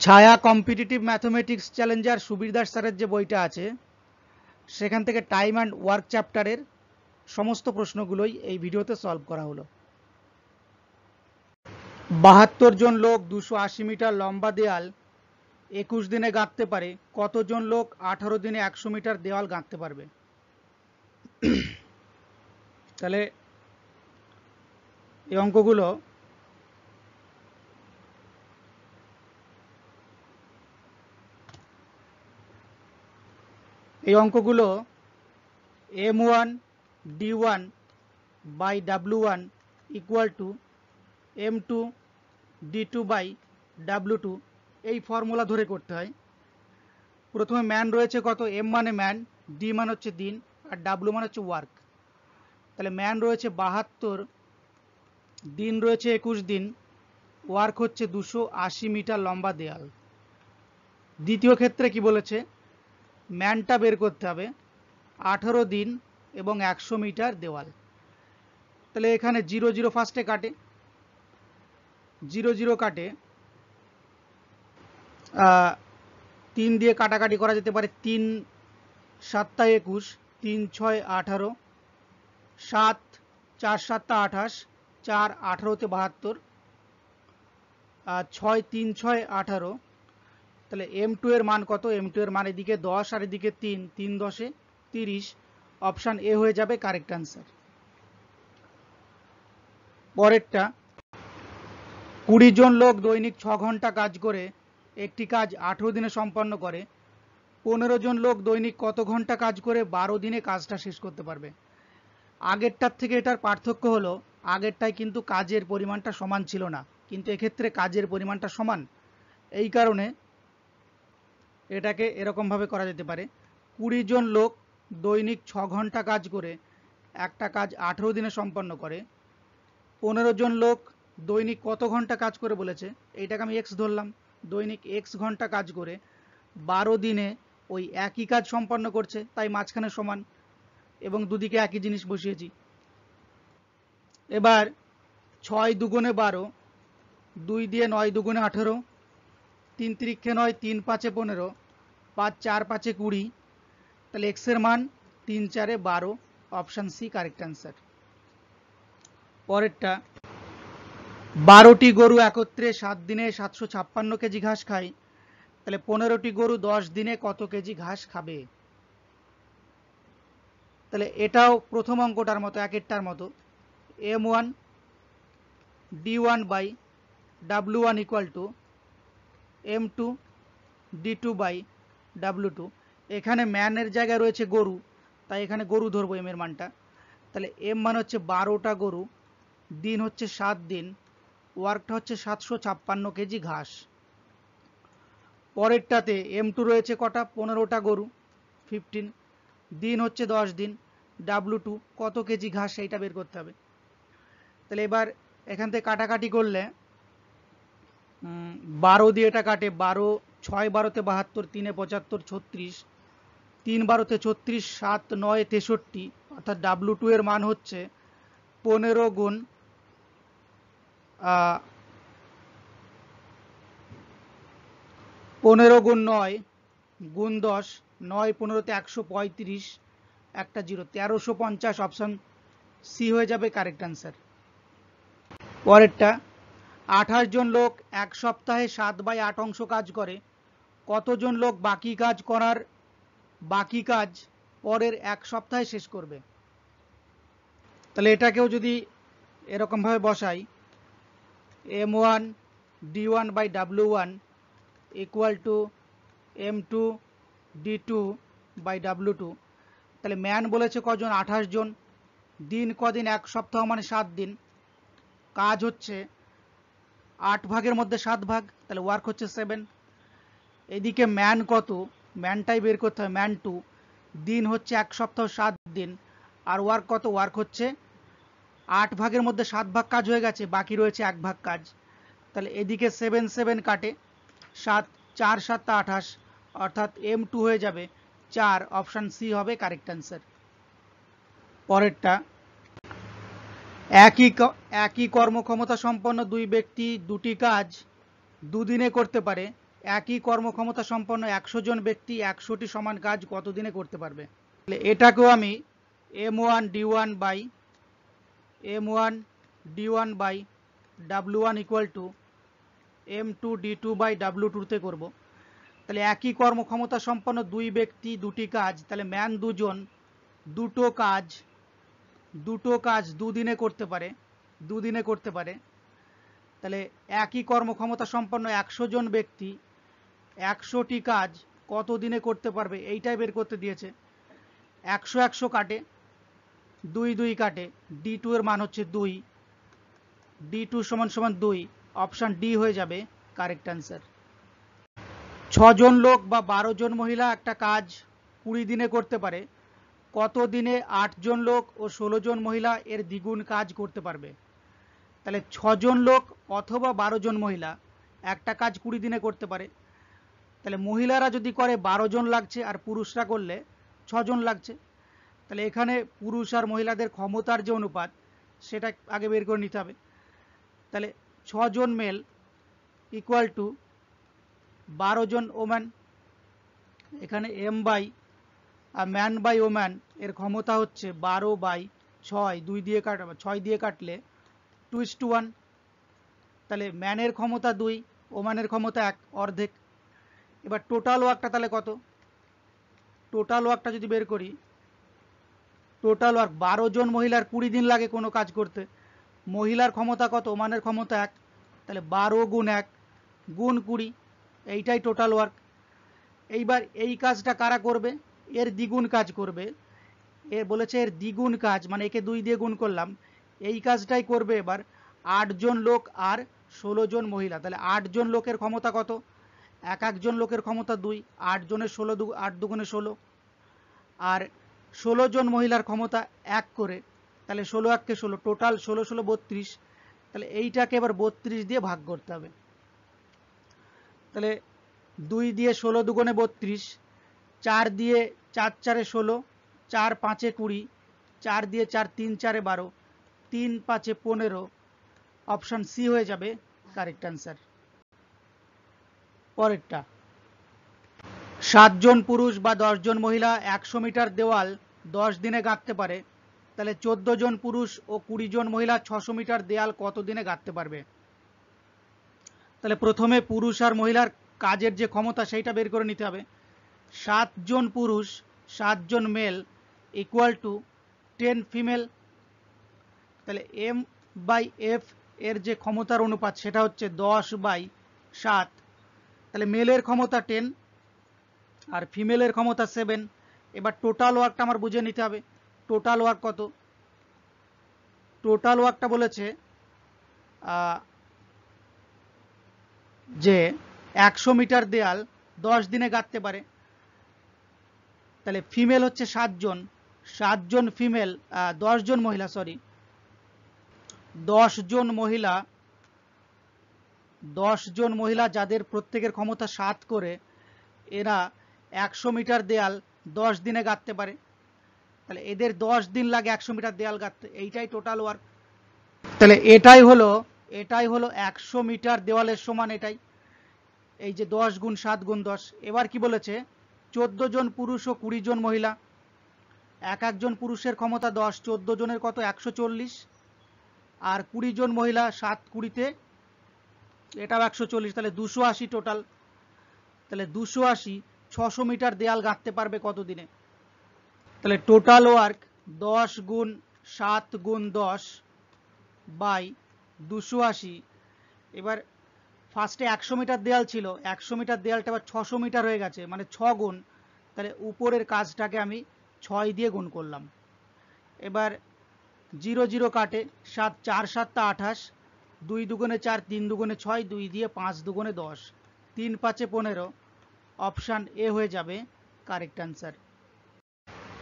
ছায়া competitive mathematics Challenger Subir Das স্যারের যে বইটা আছে সেখান থেকে টাইম অ্যান্ড ওয়ার্ক চ্যাপ্টারের সমস্ত প্রশ্নগুলোই এই ভিডিওতে সলভ করা হলো। 72 জন লোক 280 মিটার লম্বা দেয়াল 21 দিনে গাঁথতে পারে, কতজন লোক 18 দিনে 100 মিটার দেওয়াল গাঁথতে পারবে? তাহলে এই অঙ্কগুলো M1 D1 by W1 equal to M2 D2 by W2 এই ফর্মুলা ধরে করতে হয়। প্রথমে ম্যান রয়েছে কত, M মানে ম্যান, D মানে হচ্ছে দিন, আর W মানে হচ্ছে ওয়ার্ক। তাহলে ম্যান রয়েছে 72, দিন রয়েছে 21 দিন, ওয়ার্ক হচ্ছে 280 মিটার লম্বা দেয়াল। দ্বিতীয় ক্ষেত্রে কি বলেছে, ম্যানটা বের করতে হবে 18 দিন এবং 100 মিটার দেওয়াল। তাহলে এখানে 0 0 ফার্স্টে কাটে, 0 0 কাটে, 3 দিয়ে কাটাকাটি করা যেতে পারে, 3 7 21, 3 6 18, 7 4 7 28, 4 18 72, 6 3 6 18। তাহলে M2 এর মান কত, M2 এর মান এদিকে 10 আর এদিকে 3, 3 10 30, অপশান এ হয়ে যাবে কারেক্ট অ্যান্সার। পরেরটা, 20 জন লোক দৈনিক 6 ঘন্টা কাজ করে একটি কাজ 18 দিনে সম্পন্ন করে, 15 জন লোক দৈনিক কত ঘন্টা কাজ করে 12 দিনে কাজটা শেষ করতে পারবে? আগেরটার থেকে এটার পার্থক্য হলো, আগেরটায় কিন্তু কাজের পরিমাণটা সমান ছিল না, কিন্তু এক্ষেত্রে কাজের পরিমাণটা সমান। এই কারণে এটাকে এরকমভাবে করা যেতে পারে, 20 জন লোক দৈনিক 6 ঘন্টা কাজ করে একটা কাজ 18 দিনে সম্পন্ন করে, 15 জন লোক দৈনিক কত ঘন্টা কাজ করে বলেছে, এইটাকে আমি এক্স ধরলাম, দৈনিক এক্স ঘন্টা কাজ করে 12 দিনে ওই একই কাজ সম্পন্ন করছে, তাই মাঝখানে সমান এবং দুদিকে একই জিনিস বসিয়েছি। এবার 6 দুগুণে 12, 2 দিয়ে 9 দুগুণে 18, 3 3 9, 3 5 15, 5 4 5 20, তাহলে এক্স এর মান 3 4 12, অপশান সি কারেক্ট অ্যান্সার। পরেরটা, 12টি গরু একত্রে 7 দিনে 756 কেজি ঘাস খায়, তাহলে 15টি গরু 10 দিনে কত কেজি ঘাস খাবে? তাহলে এটাও প্রথম অঙ্কটার মতো, একেরটার মতো, M1 D1 by W1 equal to M2 D2 by W2। এখানে ম্যানের জায়গায় রয়েছে গরু, তাই এখানে গরু ধরবো এম এর মানটা। তাহলে এম মান হচ্ছে 12টা গরু, দিন হচ্ছে 7 দিন, ওয়ার্কটা হচ্ছে 756 কেজি ঘাস। পরেরটাতে M2 রয়েছে কটা, 15টা গরু, 15, দিন হচ্ছে 10 দিন, W2 কত কেজি ঘাস সেইটা বের করতে হবে। তাহলে এবার এখান থেকে কাটাকাটি করলে 12 দিয়ে এটা কাটে, 12 6 12 72, 3 75 36, 3 12 36, 7 9 63, অর্থাৎ W2 এর মান হচ্ছে 15 গুণ 9 গুণ 10, 9 15 135, একটা 0, 1350, অপশন সি হয়ে যাবে কারেক্ট অ্যান্সার। পরেরটা, 28 জন লোক এক সপ্তাহে 7/8 অংশ কাজ করে, কতজন লোক বাকি কাজ পরের এক সপ্তাহে শেষ করবে? তাহলে এটাকেও যদি এরকমভাবে বসাই, M1 D1 by W1 equal to M2 D2 by W2। তাহলে ম্যান বলেছে কজন, 28 জন, দিন কদিন, এক সপ্তাহ মানে 7 দিন, কাজ হচ্ছে 8 ভাগের মধ্যে 7 ভাগ, তাহলে ওয়ার্ক হচ্ছে 7। এদিকে ম্যান কত, ম্যানটাই বের করতে হবে, ম্যান 2, দিন হচ্ছে এক সপ্তাহ 7 দিন, আর ওয়ার্ক কত, ওয়ার্ক হচ্ছে 8 ভাগের মধ্যে 7 ভাগ কাজ হয়ে গেছে, বাকি রয়েছে 1 ভাগ কাজ। তাহলে এদিকে 7 7 কাটে, 7 4 7 28, অর্থাৎ M2 হয়ে যাবে 4, অপশান সি হবে কারেক্ট অ্যান্সার। পরেরটা, একই কর্মক্ষমতা সম্পন্ন দুই ব্যক্তি দুটি কাজ 2 দিনে করতে পারে, একই কর্মক্ষমতা সম্পন্ন 100 জন ব্যক্তি 100টি সমান কাজ কত দিনে করতে পারবে? এটাকেও আমি m1d1 by w1 equal two m2d2 by w2 তে করব। তাহলে একই কর্মক্ষমতা সম্পন্ন দুই ব্যক্তি দুটি কাজ, তাহলে ম্যান দুজন দুটো কাজ দুদিনে করতে পারে। তাহলে একই কর্মক্ষমতা সম্পন্ন 100 জন ব্যক্তি 100টি কাজ কত দিনে করতে পারবে এইটাই বের করতে দিয়েছে। 100 কাটে, 2 কাটে, d2 এর মান হচ্ছে 2, d2 সমান সমান 2, অপশান ডি হয়ে যাবে কারেক্ট অ্যান্সার। 6 জন লোক বা 12 জন মহিলা একটা কাজ 20 দিনে করতে পারে, কত দিনে 8 জন লোক ও 16 জন মহিলা এর দ্বিগুণ কাজ করতে পারবে? তাহলে 6 জন লোক অথবা 12 জন মহিলা একটা কাজ 20 দিনে করতে পারে। তাহলে মহিলারা যদি করে 12 জন লাগছে আর পুরুষরা করলে 6 জন লাগছে। তাহলে এখানে পুরুষ আর মহিলাদের ক্ষমতার যে অনুপাত সেটা আগে বের করে নিতে হবে। তাহলে 6 জন মেল ইকুয়াল টু 12 জন ওম্যান। এখানে ম্যান বাই ওম্যান এর ক্ষমতা হচ্ছে 12/6, 6 দিয়ে কাটলে 2:1। তাহলে ম্যানের ক্ষমতা 2, ওম্যানের ক্ষমতা 1, অর্ধেক। এবার টোটাল ওয়ার্কটা তাহলে কত? টোটাল ওয়ার্কটা যদি বের করি, টোটাল ওয়ার্ক 12 জন মহিলার 20 দিন লাগে কোনো কাজ করতে। মহিলার ক্ষমতা কত? ওম্যানের ক্ষমতা 1, তাহলে 12 গুণ 1 গুণ 20, এইটাই টোটাল ওয়ার্ক। এইবার এই কাজটা কারা করবে? এর দ্বিগুণ কাজ করবে। এ বলেছে এর দ্বিগুণ কাজ, মানে একে 2 দিয়ে গুণ করলাম, এই কাজটাই করবে এবার 8 জন লোক আর 16 জন মহিলা। তাহলে 8 জন লোকের ক্ষমতা কত? এক জন লোকের ক্ষমতা 2, 8 জনের 8 দুগুণে 16, আর 16 জন মহিলার ক্ষমতা 1 করে, তাহলে 16 1 কে 16, টোটাল 16 16 32। তাহলে এইটাকে এবার 32 দিয়ে ভাগ করতে হবে। তাহলে 2 দিয়ে 16 দুগুণে 32, 4 দিয়ে 4 4 16, 4 5 20, 4 দিয়ে 4 3 4 12, 3 5 15, অপশান সি হয়ে যাবে কারেক্ট অ্যান্সার। পরেরটা, 7 জন পুরুষ বা 10 জন মহিলা 100 মিটার দেওয়াল 10 দিনে গাঁথতে পারে, তাহলে 14 জন পুরুষ ও 20 জন মহিলা 600 মিটার দেয়াল কত দিনে গাঁথতে পারবে? তাহলে প্রথমে পুরুষ আর মহিলার কাজের যে ক্ষমতা সেইটা বের করে নিতে হবে। 7 জন পুরুষ 7 জন মেল ইকুয়াল টু 10 ফিমেল। তাহলে m/f এর যে ক্ষমতার অনুপাত সেটা হচ্ছে 10/7। তাহলে মেলের ক্ষমতা 10 আর ফিমেলের ক্ষমতা 7। এবার টোটাল ওয়ার্কটা আমার বুঝে নিতে হবে। টোটাল ওয়ার্ক কত? টোটাল ওয়ার্কটা বলেছে যে 100 মিটার দেয়াল 10 দিনে গাঁথতে পারে। তাহলে ফিমেল হচ্ছে 7 জন, 7 জন ফিমেল, 10 জন মহিলা, 10 জন মহিলা যাদের প্রত্যেকের ক্ষমতা 7 করে, এরা 100 মিটার দেয়াল 10 দিনে গাঁথতে পারে। তাহলে এদের 10 দিন লাগে 100 মিটার দেয়াল গাঁথতে, এইটাই টোটাল ওয়ার্ক। তাহলে এটাই হলো 100 মিটার দেওয়ালের সমান এটাই, এই যে 10 গুণ 7 গুণ 10। এবার কি বলেছে? 14 জন পুরুষ ও 20 জন মহিলা, একজন পুরুষের ক্ষমতা 10, 14 জনের কত? 140, আর 20 জন মহিলা 7 20-তে এটাও 140, তাহলে 280 টোটাল। তাহলে 280 600 মিটার দেয়াল গাঁথতে পারবে কত দিনে? তাহলে টোটাল ওয়ার্ক 10 গুণ 7 গুণ 10 বাই 280। এবার ফার্স্টে 100 মিটার দেয়াল ছিল, 100 মিটার দেয়ালটা আবার 600 মিটার হয়ে গেছে, মানে 6 গুণ। তাহলে উপরের কাজটাকে আমি 6 দিয়ে গুণ করলাম। এবার 0 0 কাটে, 7 4 7 28, 2 দুগুণে 4, 3 দুগুণে 6, 2 দিয়ে 5 দুগুণে 10, 3 5 15, অপশান এ হয়ে যাবে কারেক্ট অ্যান্সার।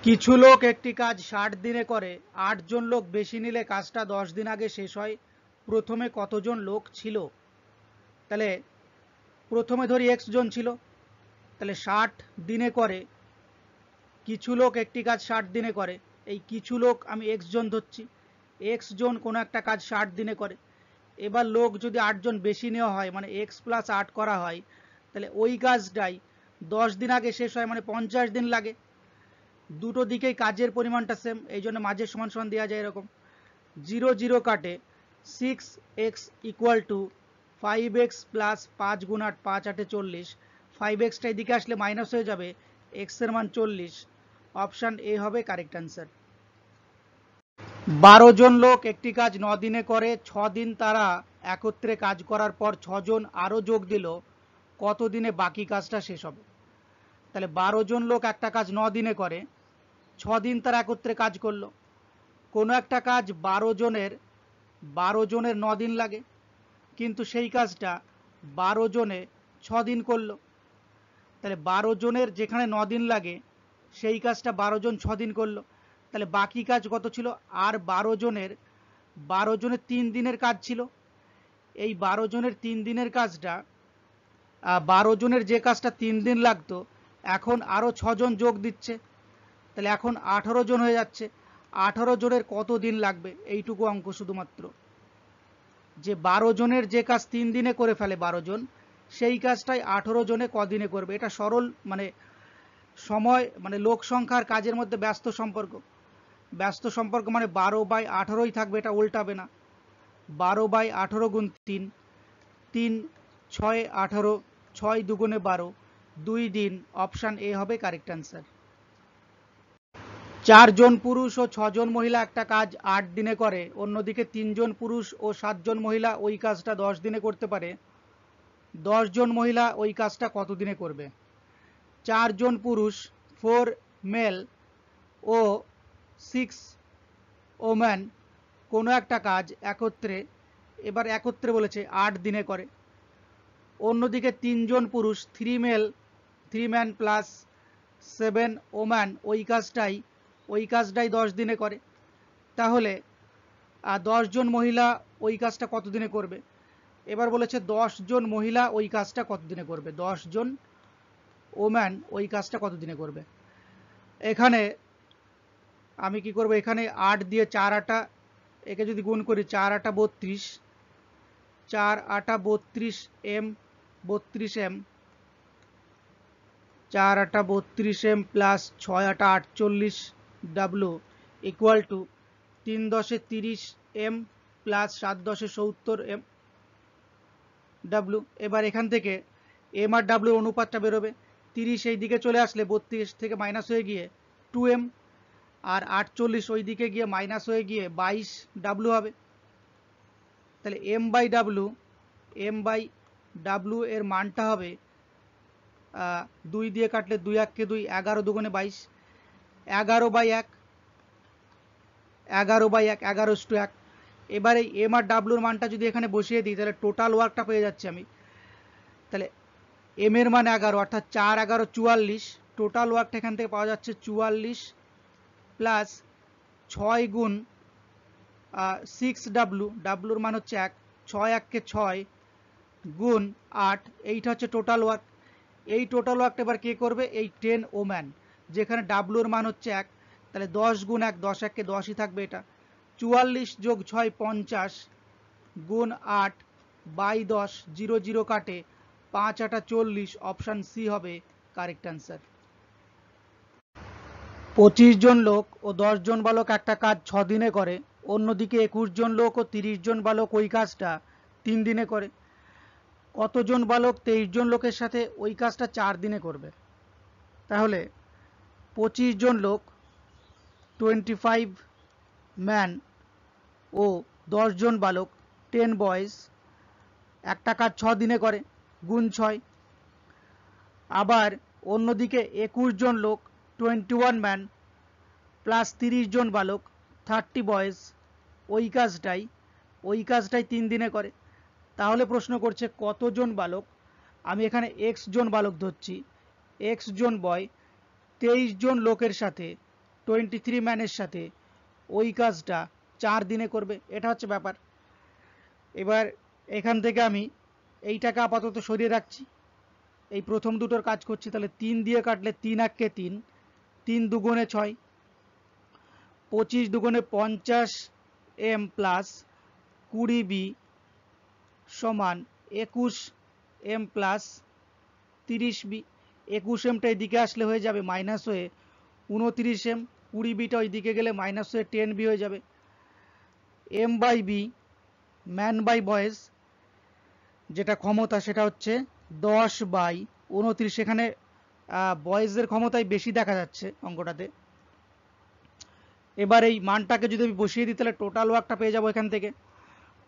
কিছু লোক একটি কাজ 60 দিনে করে, 8 জন লোক বেশি নিলে কাজটা 10 দিন আগে শেষ হয়, প্রথমে কতজন লোক ছিল? তাহলে প্রথমে ধরি x জন ছিল, তাহলে 60 দিনে করে, কিছু লোক একটি কাজ 60 দিনে করে, এই কিছু লোক আমি x জন ধরছি, x জন কোনো একটা কাজ 60 দিনে করে। এবার লোক যদি 8 জন বেশি নেওয়া হয়, মানে x + 8 করা হয়, তাহলে ওই কাজটাই 10 দিন আগে শেষ হয়, মানে 50 দিন লাগে। দুটো দিকেই কাজের পরিমাণটা সেম, এই জন্য মাঝে সমান সমান দেওয়া যায় এরকম। 0 0 কাটে 6x equal to 5x plus 5 গুণ 8, 5 8 40। 5x টা এদিকে আসলে মাইনাস হয়ে যাবে, x এর মান 40। অপশান এ হবে কারেক্ট অ্যান্সার। 12 জন লোক একটি কাজ 9 দিনে করে, 6 দিন তারা একত্রে কাজ করার পর 6 জন আরও যোগ দিল, কত দিনে বাকি কাজটা শেষ হবে? তাহলে 12 জন লোক একটা কাজ 9 দিনে করে, 6 দিন তারা একত্রে কাজ করলো। কোনো একটা কাজ 12 জনের 9 দিন লাগে, কিন্তু সেই কাজটা 12 জনে 6 দিন করলো। তাহলে 12 জনের যেখানে 9 দিন লাগে সেই কাজটা 12 জন 6 দিন করলো, তাহলে বাকি কাজ কত ছিল? আর 12 জনের 3 দিনের কাজ ছিল। এই 12 জনের 3 দিনের কাজটা 12 জনের যে কাজটা 3 দিন লাগতো, এখন আরও 6 জন যোগ দিচ্ছে, তাহলে এখন 18 জন হয়ে যাচ্ছে। 18 জনের কত দিন লাগবে? এইটুকু অঙ্ক শুধুমাত্র, যে 12 জনের যে কাজ 3 দিনে করে ফেলে 12 জন, সেই কাজটাই 18 জনে কদিনে করবে। এটা সরল মানে সময় মানে লোক সংখ্যার কাজের মধ্যে ব্যস্ত সম্পর্ক মানে 12/18ই থাকবে, এটা উল্টাবে না। 12/18 গুণ 3, 3 6 18, 6 দুগুণে 12, 2 দিন। অপশান এ হবে কারেক্ট অ্যান্সার। 4 জন পুরুষ ও 6 জন মহিলা একটা কাজ 8 দিনে করে, অন্যদিকে 3 জন পুরুষ ও 7 জন মহিলা ওই কাজটা 10 দিনে করতে পারে, 10 জন মহিলা ওই কাজটা কত দিনে করবে? 4 জন পুরুষ 4 মেল ও 6 ওম্যান কোনো একটা কাজ একত্রে বলেছে 8 দিনে করে, অন্যদিকে 3 জন পুরুষ 3 ম্যান প্লাস 7 ওম্যান ওই কাজটাই 10 দিনে করে। তাহলে 10 জন মহিলা ওই কাজটা কত দিনে করবে? এবার বলেছে 10 জন মহিলা ওই কাজটা কত দিনে করবে, 10 জন ওম্যান ওই কাজটা কত দিনে করবে। এখানে আমি কি করব, এখানে 8 দিয়ে 4 8, একে যদি গুণ করি 4 8 32, 4 8 32 m, 32 m, 4 8 32 m plus 6 8 48 w equal to 3 10 30 m plus 7 10 70 m w। এবার এখান থেকে m আর w অনুপাতটা বেরোবে, 30 এই দিকে চলে আসলে 32 থেকে মাইনাস হয়ে গিয়ে 2m, আর 48 ওই দিকে গিয়ে মাইনাস হয়ে গিয়ে 22 w হবে। তাহলে m বাই w এর মানটা হবে 2 দিয়ে কাটলে 2 1 কে 2, 11 দুগুণে 22, 11/1, 11/1 এবার এই m আর w এর মানটা যদি এখানে বসিয়ে দিই, তাহলে টোটাল ওয়ার্কটা পেয়ে যাচ্ছি আমি। তাহলে m এর মান 11, অর্থাৎ 4 11 44, টোটাল ওয়ার্কটা এখান থেকে পাওয়া যাচ্ছে 44 প্লাস 6 গুণ 6w, wর মান হচ্ছে 1, 6 1 কে 6 গুণ 8, এইটা হচ্ছে টোটাল ওয়ার্ক। এই টোটাল ওয়ার্কটা এবার কে করবে? এই 10 ওম্যান, যেখানে wর মান হচ্ছে 1, তাহলে 10 গুণ 1, 10 1 কে 10ই থাকবে এটা, 44 যোগ 6 50 গুণ 8 বাই 10, 0 0 কাটে 5 8 40। অপশান সি হবে কারেক্ট অ্যান্সার। 25 জন লোক ও 10 জন বালক একটা কাজ 6 দিনে করে, অন্যদিকে 21 জন লোক ও 30 জন বালক ওই কাজটা 3 দিনে করে, কতজন বালক 23 জন লোকের সাথে ওই কাজটা 4 দিনে করবে? তাহলে 25 জন লোক 25 ম্যান ও 10 জন বালক 10 বয়েজ একটা কাজ 6 দিনে করে, গুণ 6। আবার অন্যদিকে 21 জন লোক 21 ম্যান প্লাস 30 জন বালক 30 বয়েজ ওই কাজটাই 3 দিনে করে। তাহলে প্রশ্ন করছে কতজন বালক, আমি এখানে x জন বালক ধরছি, x জন বয় 23 জন লোকের সাথে 23 ম্যানের সাথে ওই কাজটা 4 দিনে করবে, এটা হচ্ছে ব্যাপার। এবার এখান থেকে আমি এইটাকে আপাতত সরিয়ে রাখছি, এই প্রথম দুটোর কাজ করছি। তাহলে 3 দিয়ে কাটলে 3 1 কে 3, 3 দুগুণে 6, 25 দুগুণে 50 m প্লাস 20 b সমান 21 m প্লাস 30b, 21mটা এদিকে আসলে হয়ে যাবে মাইনাস হয়ে 29m, 20bটা ওইদিকে গেলে মাইনাস হয়ে 10b হয়ে যাবে। m/b ম্যান বাই বয়েজ যেটা ক্ষমতা সেটা হচ্ছে 10/29, এখানে বয়েজের ক্ষমতাই বেশি দেখা যাচ্ছে অঙ্কটাতে। এবার এই মানটাকে যদি আমি বসিয়ে দিই তাহলে টোটাল ওয়ার্কটা পেয়ে যাবো এখান থেকে।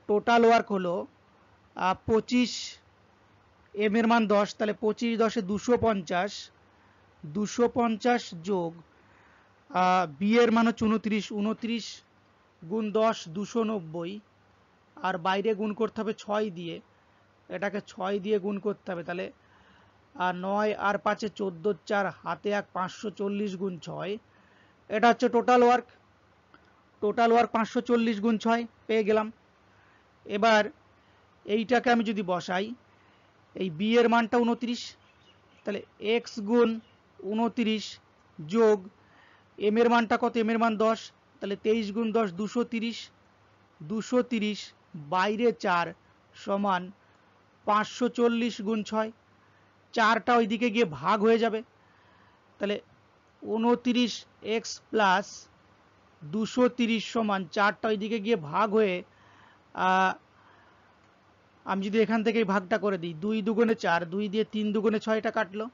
টোটাল ওয়ার্ক হলো 25, এম এর মান 10, তাহলে 25 10 250, 250 যোগ বি এর মান হচ্ছে 29, 29 গুণ 10 290, আর বাইরে গুণ করতে হবে 6 দিয়ে, এটাকে 6 দিয়ে গুণ করতে হবে, তাহলে 9 আর 5 14, 4 হাতে 1 540 গুণ 6, এটা হচ্ছে টোটাল ওয়ার্ক। টোটাল ওয়ার্ক 540 গুণ 6 পেয়ে গেলাম। এবার এইটাকে আমি যদি বসাই, এই বি এর মানটা 29, তাহলে এক্স গুণ 29 যোগ এম এর মানটা কত, এম এর মান 10, তাহলে 23 গুণ 10 230, 230 বাইরে 4 সমান 540 গুণ 6, 4টা ওইদিকে গিয়ে ভাগ হয়ে যাবে, তাহলে 29x প্লাস 230 সমান 4টা ওইদিকে গিয়ে ভাগ হয়ে আমি যদি এখান থেকে ভাগটা করে দিই, 2 দুগুণে 4, 2 দিয়ে 3 দুগুণে 6টা কাটলো,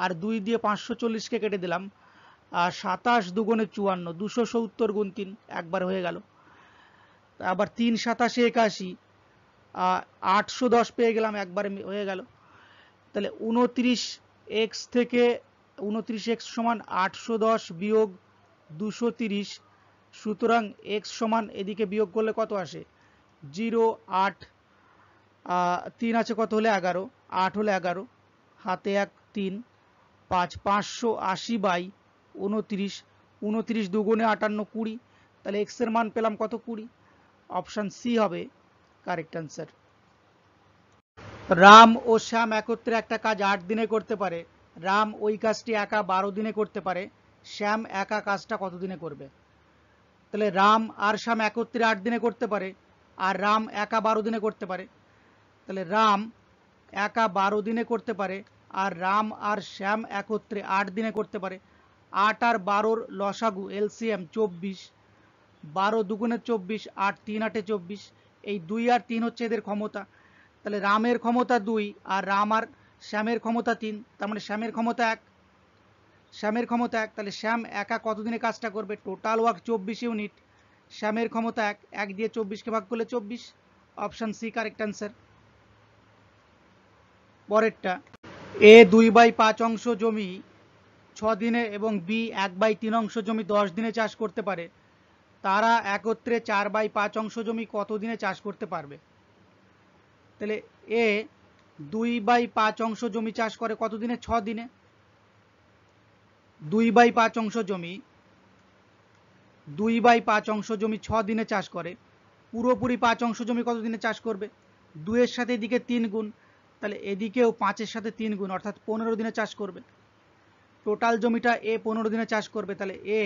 আর 2 দিয়ে 540কে কেটে দিলাম, আর 27 দুগুণে 54, 270 গুণ 3 একবার হয়ে গেল। আবার 3 27 81, 810 পেয়ে গেলাম, একবারে হয়ে গেল। তাহলে 29x থেকে 29x সমান 810 বিয়োগ 230, সুতরাং x সমান এদিকে বিয়োগ করলে কত আসে, 0 8, 3 আছে কত হলে 11, 8 হলে 11, হাতে 1 3 5, 580/29, 29 দুগুণে 58 20, তাহলে x এর মান পেলাম কত, 20। অপশন সি হবে কারেক্ট অ্যান্সার। রাম ও শ্যাম একত্রে একটা কাজ 8 দিনে করতে পারে, রাম ওই কাজটি একা 12 দিনে করতে পারে, শ্যাম একা কাজটা কত দিনে করবে? তাহলে রাম আর শ্যাম একত্রে 8 দিনে করতে পারে, আর রাম একা 12 দিনে করতে পারে। তাহলে রাম একা 12 দিনে করতে পারে, আর রাম আর শ্যাম একত্রে 8 দিনে করতে পারে। 8 আর 12-র লসাগু এলসিএম 24, 12 দুগুণে 24, 8 3 8 24, এই 2 আর 3 হচ্ছে এদের ক্ষমতা। তাহলে রামের ক্ষমতা 2 আর রাম আর শ্যামের ক্ষমতা 3, তার মানে শ্যামের ক্ষমতা 1, শ্যামের ক্ষমতা 1, তাহলে শ্যাম একা কত দিনে কাজটা করবে? টোটাল ওয়ার্ক 24 ইউনিট, শ্যামের ক্ষমতা 1, 1 দিয়ে 24কে ভাগ করলে 24, অপশন সি কারেক্ট অ্যান্সার। পরেরটা, এ 2/5 অংশ জমি 6 দিনে এবং বি 1/3 অংশ জমি 10 দিনে চাষ করতে পারে, তারা একত্রে 4/5 অংশ জমি কত দিনে চাষ করতে পারবে? তাহলে এ 2/5 অংশ জমি চাষ করে কত দিনে? 6 দিনে। 2/5 অংশ জমি 2/5 অংশ জমি 6 দিনে চাষ করে, পুরোপুরি 5 অংশ জমি কত দিনে চাষ করবে? 2 এর সাথে এদিকে 3 গুণ, তাহলে এদিকেও 5 এর সাথে 3 গুণ, অর্থাৎ 15 দিনে চাষ করবে। টোটাল জমিটা এ 15 দিনে চাষ করবে, তাহলে এ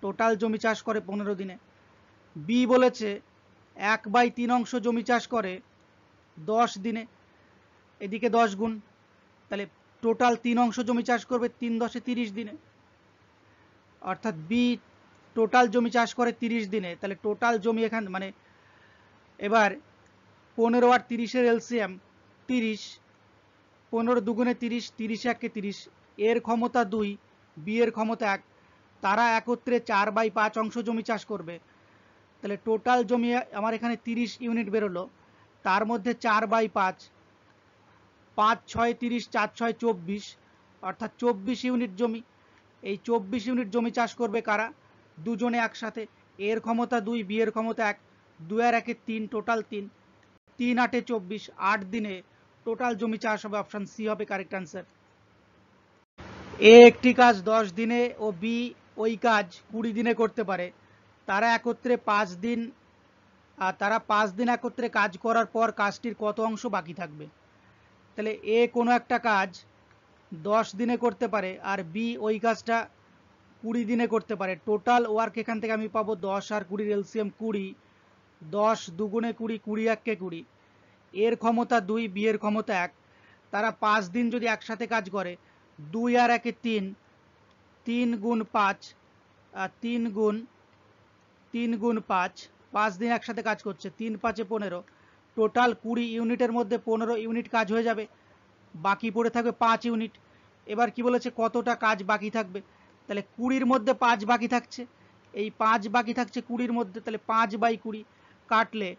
টোটাল জমি চাষ করে 15 দিনে। বি বলেছে 1/3 অংশ জমি চাষ করে 10 দিনে, এদিকে 10 গুণ, তাহলে টোটাল 3 অংশ জমি চাষ করবে 3 10 30 দিনে, অর্থাৎ বি টোটাল জমি চাষ করে 30 দিনে। তাহলে টোটাল জমি এখানে মানে এবার 15 আর 30-এর এলসিএম 30, 15 দুগুণে 30, 30 1 30, এর ক্ষমতা 2, বি এর ক্ষমতা 1, তারা একত্রে 4/5 অংশ জমি চাষ করবে। তাহলে টোটাল জমি আমার এখানে 30 ইউনিট বেরোলো, তার মধ্যে 4/5, 5 6 30, 4 6 24, অর্থাৎ 24 ইউনিট জমি। এই 24 ইউনিট জমি চাষ করবে কারা? দুজনে একসাথে, এর ক্ষমতা 2, বি এর ক্ষমতা 1, 2 আর 1 3, টোটাল 3, 3 8 24, 8 দিনে টোটাল জমি চাষ হবে, অপশন সি হবে কারেক্ট অ্যান্সার। এ একটি কাজ 10 দিনে ও বি ওই কাজ 20 দিনে করতে পারে, তারা একত্রে 5 দিন, তারা 5 দিন একত্রে কাজ করার পর কাজটির কত অংশ বাকি থাকবে? তাহলে এ কোনো একটা কাজ 10 দিনে করতে পারে, আর বি ওই কাজটা 20 দিনে করতে পারে। টোটাল ওয়ার্ক এখান থেকে আমি পাবো 10 আর 20 এলসিএম 20, 10 দুগুণে 20, 20 1 20, এর ক্ষমতা 2, বি এর ক্ষমতা 1, তারা 5 দিন যদি একসাথে কাজ করে, 2 আর 1 3, 3 গুণ 5, 3 গুণ 5, 5 দিন একসাথে কাজ করছে, 3 5 15, টোটাল 20 ইউনিটের মধ্যে 15 ইউনিট কাজ হয়ে যাবে, বাকি পড়ে থাকবে 5 ইউনিট। এবার কি বলেছে, কতটা কাজ বাকি থাকবে, তাহলে 20-র মধ্যে 5 বাকি থাকছে, এই 5 বাকি থাকছে 20-র মধ্যে, তাহলে 5/20 কাটলে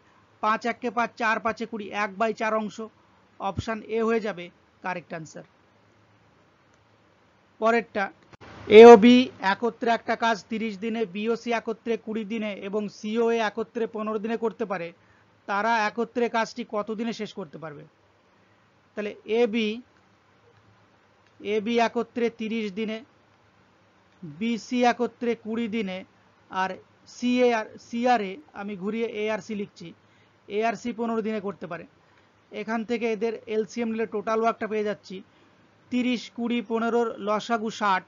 5 1 5, 4 5 20, 1/4 অংশ, অপশান এ হয়ে যাবে কারেক্ট অ্যান্সার। পরেরটা, এ ও বি একত্রে একটা কাজ 30 দিনে, বি ও সি একত্রে 20 দিনে এবং সি ও এ একত্রে 15 দিনে করতে পারে, তারা একত্রে কাজটি কত দিনে শেষ করতে পারবে? তাহলে এ বি একত্রে 30 দিনে, বি সি একত্রে 20 দিনে, আর সি আর এ, আমি ঘুরিয়ে এ আর সি লিখছি, এ আর সি 15 দিনে করতে পারে। এখান থেকে এদের এলসিএম নিলে টোটাল ওয়ার্কটা পেয়ে যাচ্ছি 30 20 15 লসাগু 60,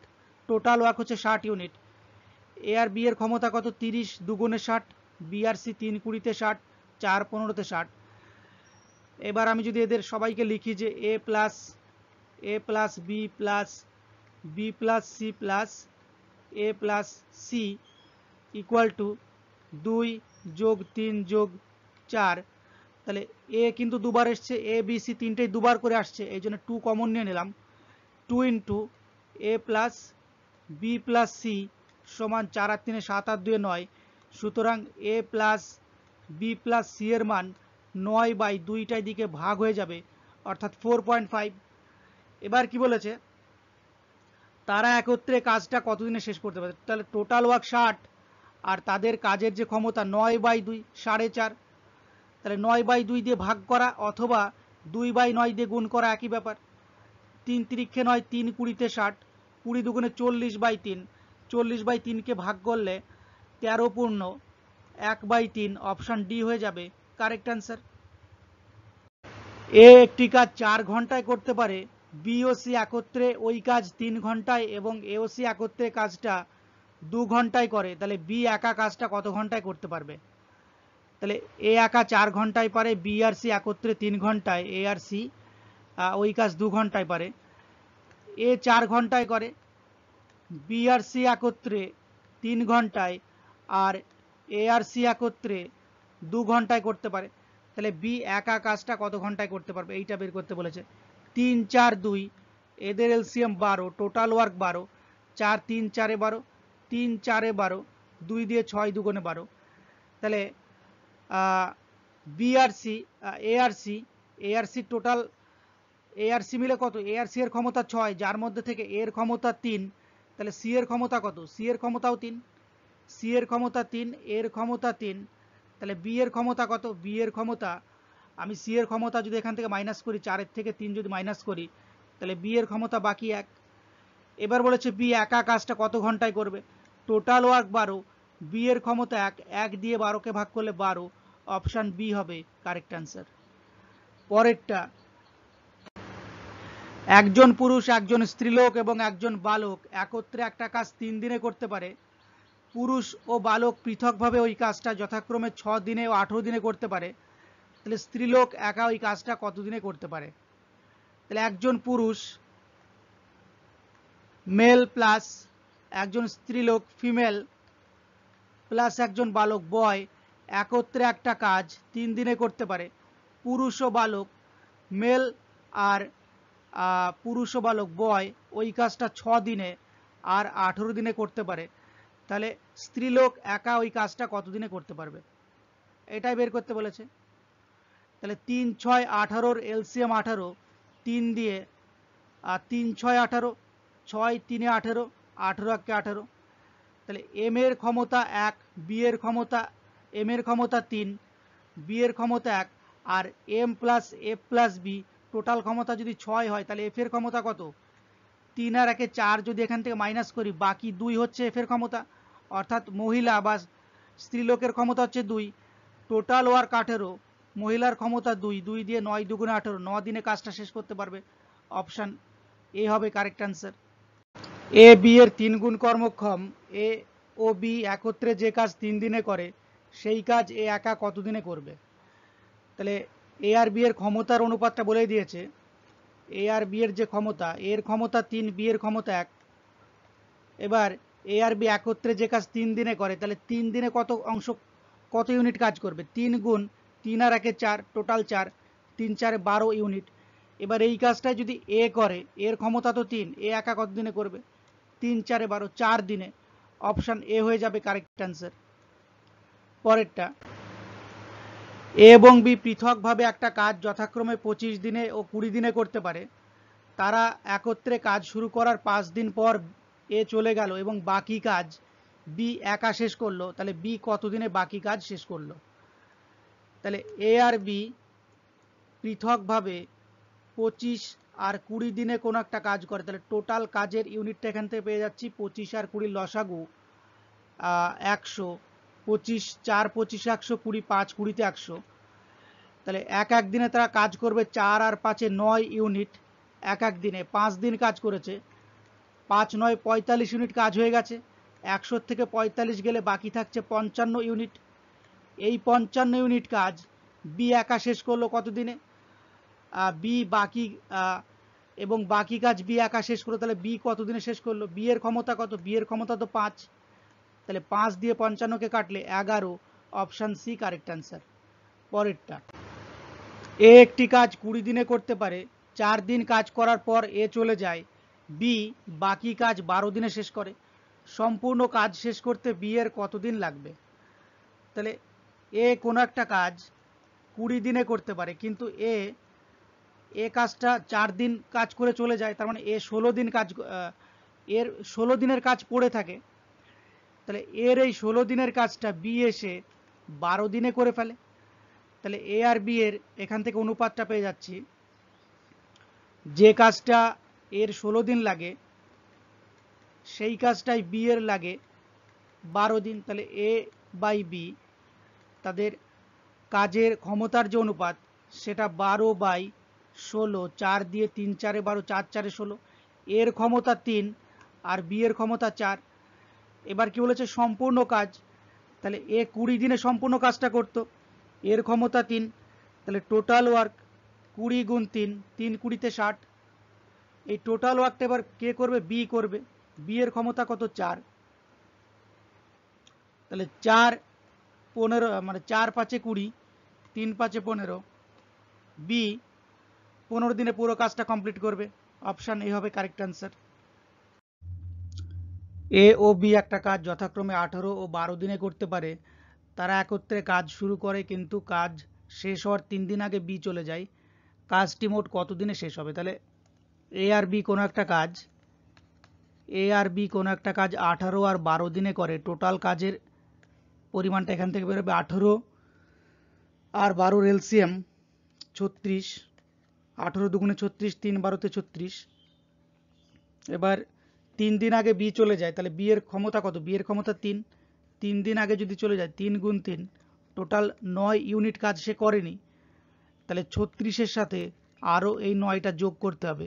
টোটাল ওয়ার্ক হচ্ছে 60 ইউনিট। এ আর বি এর ক্ষমতা কত? 30 2 × 60, বি আর সি 3 20-তে 60, 4 15-তে 60। এবার আমি যদি এদের সবাইকে লিখি যে A plus B plus C plus A plus C equal to 2 যোগ 3 যোগ 4, তাহলে এ কিন্তু দুবার এসছে, এ বি সি তিনটেই দুবার করে আসছে, এই জন্য 2 কমন নিয়ে নিলাম, 2 ইন্টু এ প্লাস বি প্লাস সি সমান 4 আর 3 7 আর 2 9, সুতরাং এ প্লাস বি প্লাস সি এর মান 9/2টাই দিকে ভাগ হয়ে যাবে, অর্থাৎ 4.5। এবার কি বলেছে, তারা একত্রে কাজটা কতদিনে শেষ করতে পারে? তাহলে টোটাল ওয়ার্ক 60 আর তাদের কাজের যে ক্ষমতা 9/2 4.5, তাহলে 9/2 দিয়ে ভাগ করা অথবা 2/9 দিয়ে গুণ করা একই ব্যাপার। 3 3 9, 3 20-তে 60, 20 2 40/3, 40/3কে ভাগ করলে 13 পূর্ণ 1/3, অপশান ডি হয়ে যাবে কারেক্ট অ্যান্সার। এ একটি কাজ 4 ঘন্টায় করতে পারে, বি ও সি একত্রে ওই কাজ 3 ঘন্টায় এবং এ ও সি একত্রে কাজটা 2 ঘন্টায় করে, তাহলে বি একা কাজটা কত ঘন্টায় করতে পারবে? তাহলে এ একা 4 ঘন্টায় পারে, বি আর সি একত্রে 3 ঘন্টায়, এ আর সি ওই কাজ 2 ঘন্টায় পারে। এ 4 ঘন্টায় করে, বি আর সি একত্রে 3 ঘন্টায়, আর এ আর সি একত্রে 2 ঘন্টায় করতে পারে, তাহলে বি একা কাজটা কত ঘন্টায় করতে পারবে এইটা বের করতে বলেছে। 3 4 2, এদের এলসিএম 12, টোটাল ওয়ার্ক 12, 4 3 4 12, 3 4 12, 2 দিয়ে 6 2 12, তাহলে বি আর সি এ আর সি টোটাল, এ আর সি মিলে কত? এ আর সি এর ক্ষমতা 6, যার মধ্যে থেকে এর ক্ষমতা 3, তাহলে সি এর ক্ষমতা কত? সি এর ক্ষমতাও 3, সি এর ক্ষমতা 3, এর ক্ষমতা 3, তাহলে বি এর ক্ষমতা কত? বি এর ক্ষমতা, আমি সি এর ক্ষমতা যদি এখান থেকে মাইনাস করি, 4 থেকে 3 যদি মাইনাস করি, তাহলে বি এর ক্ষমতা বাকি 1। এবার বলেছে বি একা কাজটা কত ঘন্টায় করবে? টোটাল ওয়ার্ক 12, বি এর ক্ষমতা 1, 1 দিয়ে 12কে ভাগ করলে 12, অপশান বি হবে কারেক্ট অ্যান্সার। পরেরটা, একজন পুরুষ, একজন স্ত্রীলোক এবং একজন বালক একত্রে একটা কাজ 3 দিনে করতে পারে, পুরুষ ও বালক পৃথকভাবে ওই কাজটা যথাক্রমে 6 দিনে ও 18 দিনে করতে পারে, তাহলে স্ত্রীলোক একা ওই কাজটা কত দিনে করতে পারে? তাহলে একজন পুরুষ মেল প্লাস একজন স্ত্রীলোক ফিমেল প্লাস একজন বালক বয় একত্রে একটা কাজ 3 দিনে করতে পারে, পুরুষ ও বালক মেল আর পুরুষ ও বালক বয় ওই কাজটা 6 দিনে আর 18 দিনে করতে পারে, তাহলে স্ত্রীলোক একা ওই কাজটা কত দিনে করতে পারবে? এটাই বের করতে বলেছে। তাহলে 3 6 18-র এলসিএম 18, 3 দিয়ে 3 6 18, 6 3 18, 18 1 18, তাহলে এম এর ক্ষমতা 1, বি এর ক্ষমতা, এম এর ক্ষমতা 3, বি এর ক্ষমতা 1, আর M plus F plus B total ক্ষমতা যদি 6 হয়, তাহলে এফ এর ক্ষমতা কত? 3 আর 1 4, যদি এখান থেকে মাইনাস করি, বাকি 2 হচ্ছে এফ এর ক্ষমতা, অর্থাৎ মহিলা বা স্ত্রীলোকের ক্ষমতা হচ্ছে 2, টোটাল ওয়ার্ক 18, মহিলার ক্ষমতা 2, 2 দিয়ে 9 2 18, 9 দিনে কাজটা শেষ করতে পারবে, অপশান এ হবে কারেক্ট অ্যান্সার। এ বি এর 3 গুণ কর্মক্ষম, এ ও বি একত্রে যে কাজ 3 দিনে করে সেই কাজ এ একা কত দিনে করবে? তাহলে এ আর বি এর ক্ষমতার অনুপাতটা বলেই দিয়েছে, এ আর বি এর যে ক্ষমতা, এর ক্ষমতা 3, বি এর ক্ষমতা 1। এবার এ আর বি একত্রে যে কাজ 3 দিনে করে, তাহলে 3 দিনে কত ইউনিট কাজ করবে? 3 গুণ 3 আর 1 4, টোটাল 4, 3 4 12 ইউনিট। এবার এই কাজটা যদি এ করে, এর ক্ষমতা তো 3, এ একা কত দিনে করবে? 3 4 12, 4 দিনে। অপশান এ হয়ে যাবে কারেক্ট অ্যান্সার। পরেরটা, এ এবং বি পৃথকভাবে একটা কাজ যথাক্রমে 25 দিনে ও 20 দিনে করতে পারে। তারা একত্রে কাজ শুরু করার 5 দিন পর এ চলে গেল এবং বাকি কাজ বি একা শেষ করলো। তাহলে বি কত দিনে বাকি কাজ শেষ করলো? তাহলে এ আর বি পৃথকভাবে 25 আর 20 দিনে কোনো একটা কাজ করে, তাহলে টোটাল কাজের ইউনিটটা এখান থেকে পেয়ে যাচ্ছি 25 আর 20 লসাগু 100। 25 4 25 100, 20 5 20 100। তাহলে এক দিনে তারা কাজ করবে 4 আর 5 9 ইউনিট। এক দিনে 5 দিন কাজ করেছে, 5 9 45 ইউনিট কাজ হয়ে গেছে। 100 থেকে 45 গেলে বাকি থাকছে 55 ইউনিট। এই 55 ইউনিট কাজ বি একা শেষ করলো কত দিনে? বি বাকি এবং বাকি কাজ বি একা শেষ করলো, তাহলে বি কত দিনে শেষ করলো? বি এর ক্ষমতা কত? বি এর ক্ষমতা তো 5, তাহলে 5 দিয়ে 55কে কাটলে 11। Option C correct answer. পরেরটা, এ একটি কাজ 20 দিনে করতে পারে। 4 দিন কাজ করার পর এ চলে যায়, বি বাকি কাজ 12 দিনে শেষ করে। সম্পূর্ণ কাজ শেষ করতে বি এর কত দিন লাগবে? তাহলে এ কোনো একটা কাজ 20 দিনে করতে পারে, কিন্তু এ কাজটা 4 দিন কাজ করে চলে যায়, তার মানে এ 16 দিন কাজ, এর 16 দিনের কাজ পড়ে থাকে। তাহলে এর এই 16 দিনের কাজটা বি এসে 12 দিনে করে ফেলে। তাহলে এ আর বি এর এখান থেকে অনুপাতটা পেয়ে যাচ্ছি, যে কাজটা এর 16 দিন লাগে সেই কাজটাই বি এর লাগে 12 দিন। তাহলে এ বাই বি তাদের কাজের ক্ষমতার যে অনুপাত সেটা 12/16। 4 দিয়ে 3 4 12, 4 4 16। এর ক্ষমতা 3 আর বি এর ক্ষমতা 4। এবার কি বলেছে? সম্পূর্ণ কাজ। তাহলে এ 20 দিনে সম্পূর্ণ কাজটা করত, এর ক্ষমতা 3, তাহলে টোটাল ওয়ার্ক 20 গুণ 3, 3 20 তে 60। এই টোটাল ওয়ার্কটা এবার কে করবে? বি করবে। বি এর ক্ষমতা কত? 4। তাহলে 4 15, মানে 4 5 20, 3 5 15, বি 15 দিনে পুরো কাজটা কমপ্লিট করবে। অপশান এ হবে কারেক্ট অ্যান্সার। এ ও বি একটা কাজ যথাক্রমে 18 ও 12 দিনে করতে পারে। তারা একত্রে কাজ শুরু করে, কিন্তু কাজ শেষ হওয়ার 3 দিন আগে বি চলে যায়। কাজটি মোট কত দিনে শেষ হবে? তাহলে এ আর বি কোনো একটা কাজ 18 আর 12 দিনে করে। টোটাল কাজের পরিমাণটা এখান থেকে বেরোবে 18 আর 12 এলসিএম 36। 18 দুগুণে 36, 3 12 36। এবার 3 দিন আগে বি চলে যায়, তাহলে বি এর ক্ষমতা কত? বি এর ক্ষমতা 3, 3 দিন আগে যদি চলে যায় 3 গুণ 3, টোটাল 9 ইউনিট কাজ সে করেনি। তাহলে 36-এর সাথে আরও এই 9টা যোগ করতে হবে।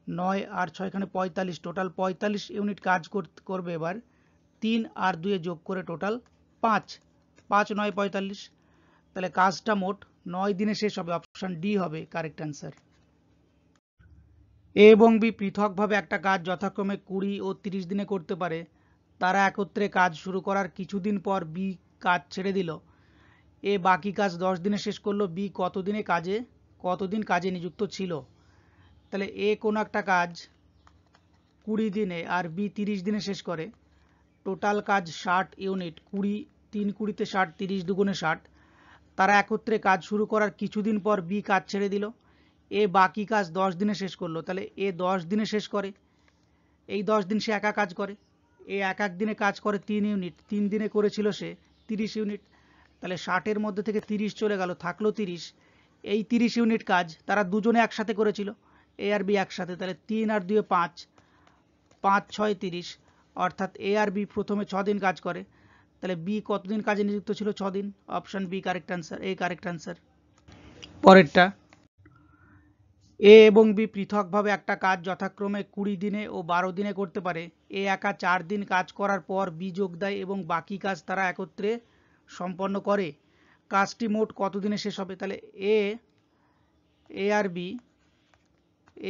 9 আর 6 এখানে 45, টোটাল 45 ইউনিট কাজ করবে। এবার 3 আর 2 যোগ করে টোটাল 5, 5 9 45। তাহলে কাজটা মোট 9 দিনে শেষ হবে। অপশান ডি হবে কারেক্ট অ্যান্সার। এ এবং বি পৃথকভাবে একটা কাজ যথাক্রমে 20 ও 30 দিনে করতে পারে। তারা একত্রে কাজ শুরু করার কিছুদিন পর বি কাজ ছেড়ে দিল। এ বাকি কাজ 10 দিনে শেষ করলো। বি কতদিন কাজে নিযুক্ত ছিল? তাহলে এ কোনো একটা কাজ 20 দিনে আর বি 30 দিনে শেষ করে। টোটাল কাজ 60 ইউনিট। 20 3 20 তে 60, 30 দুগুণে 60। তারা একত্রে কাজ শুরু করার কিছুদিন পর বি কাজ ছেড়ে দিল। এ বাকি কাজ 10 দিনে শেষ করলো। তাহলে এ 10 দিনে শেষ করে, এই 10 দিন সে একা কাজ করে। এ এক দিনে কাজ করে 3 ইউনিট, 3 দিনে করেছিল সে 30 ইউনিট। তাহলে 60-এর মধ্যে থেকে 30 চলে গেল, থাকলো 30। এই 30 ইউনিট কাজ তারা দুজনে একসাথে করেছিল, এ আর বি একসাথে। তাহলে 3 আর 2 5, 5 6 30, অর্থাৎ এ আর বি প্রথমে 6 দিন কাজ করে। তাহলে বি কতদিন কাজে নিযুক্ত ছিল? 6 দিন। অপশন বি কারেক্ট অ্যান্সার, এ কারেক্ট অ্যান্সার। পরেরটা, এ এবং বি পৃথকভাবে একটা কাজ যথাক্রমে 20 দিনে ও 12 দিনে করতে পারে। এ একা 4 দিন কাজ করার পর বি যোগ দেয় এবং বাকি কাজ তারা একত্রে সম্পন্ন করে। কাজটি মোট কত দিনে শেষ হবে? তাহলে এ আর বি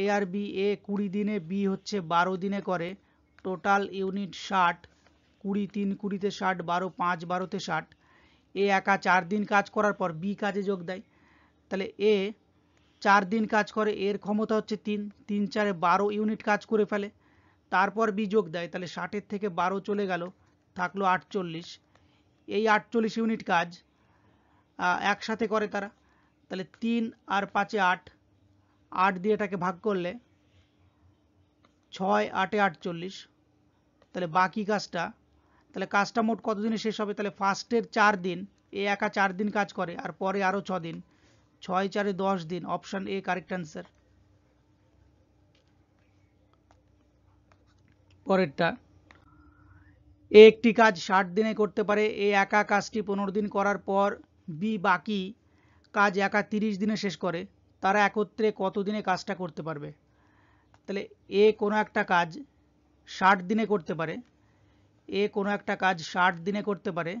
এ আর বি, এ 20 দিনে, বি হচ্ছে 12 দিনে করে, টোটাল ইউনিট 60, 20 3 20-তে 60, 12 5 12-তে 60। এ একা 4 দিন কাজ করার পর বি কাজে যোগ দেয়, তাহলে এ 4 দিন কাজ করে, এর ক্ষমতা হচ্ছে 3, 3 4 12 ইউনিট কাজ করে ফেলে, তারপর বি যোগ দেয়, তাহলে 60-এর থেকে 12 চলে গেল, থাকলো 48। এই 48 ইউনিট কাজ একসাথে করে তারা, তাহলে 3 আর 5-এ 8, 8 দিয়ে এটাকে ভাগ করলে 6 8-এ 48, তাহলে বাকি কাজটা, তাহলে কাজটা মোট কতদিনে শেষ হবে, তাহলে ফার্স্টের 4 দিন, এ একা 4 দিন কাজ করে, আর পরে আরও 6 দিন, 6 4-এ 10 দিন, অপশান এ কারেক্ট অ্যান্সার। পরেরটা, এ একটি কাজ 60 দিনে করতে পারে, এ একা কাজটি 15 দিন করার পর বি বাকি কাজ একা 30 দিনে শেষ করে, তারা একত্রে কত দিনে কাজটা করতে পারবে? তাহলে এ কোনো একটা কাজ 60 দিনে করতে পারে, এ কোনো একটা কাজ 60 দিনে করতে পারে,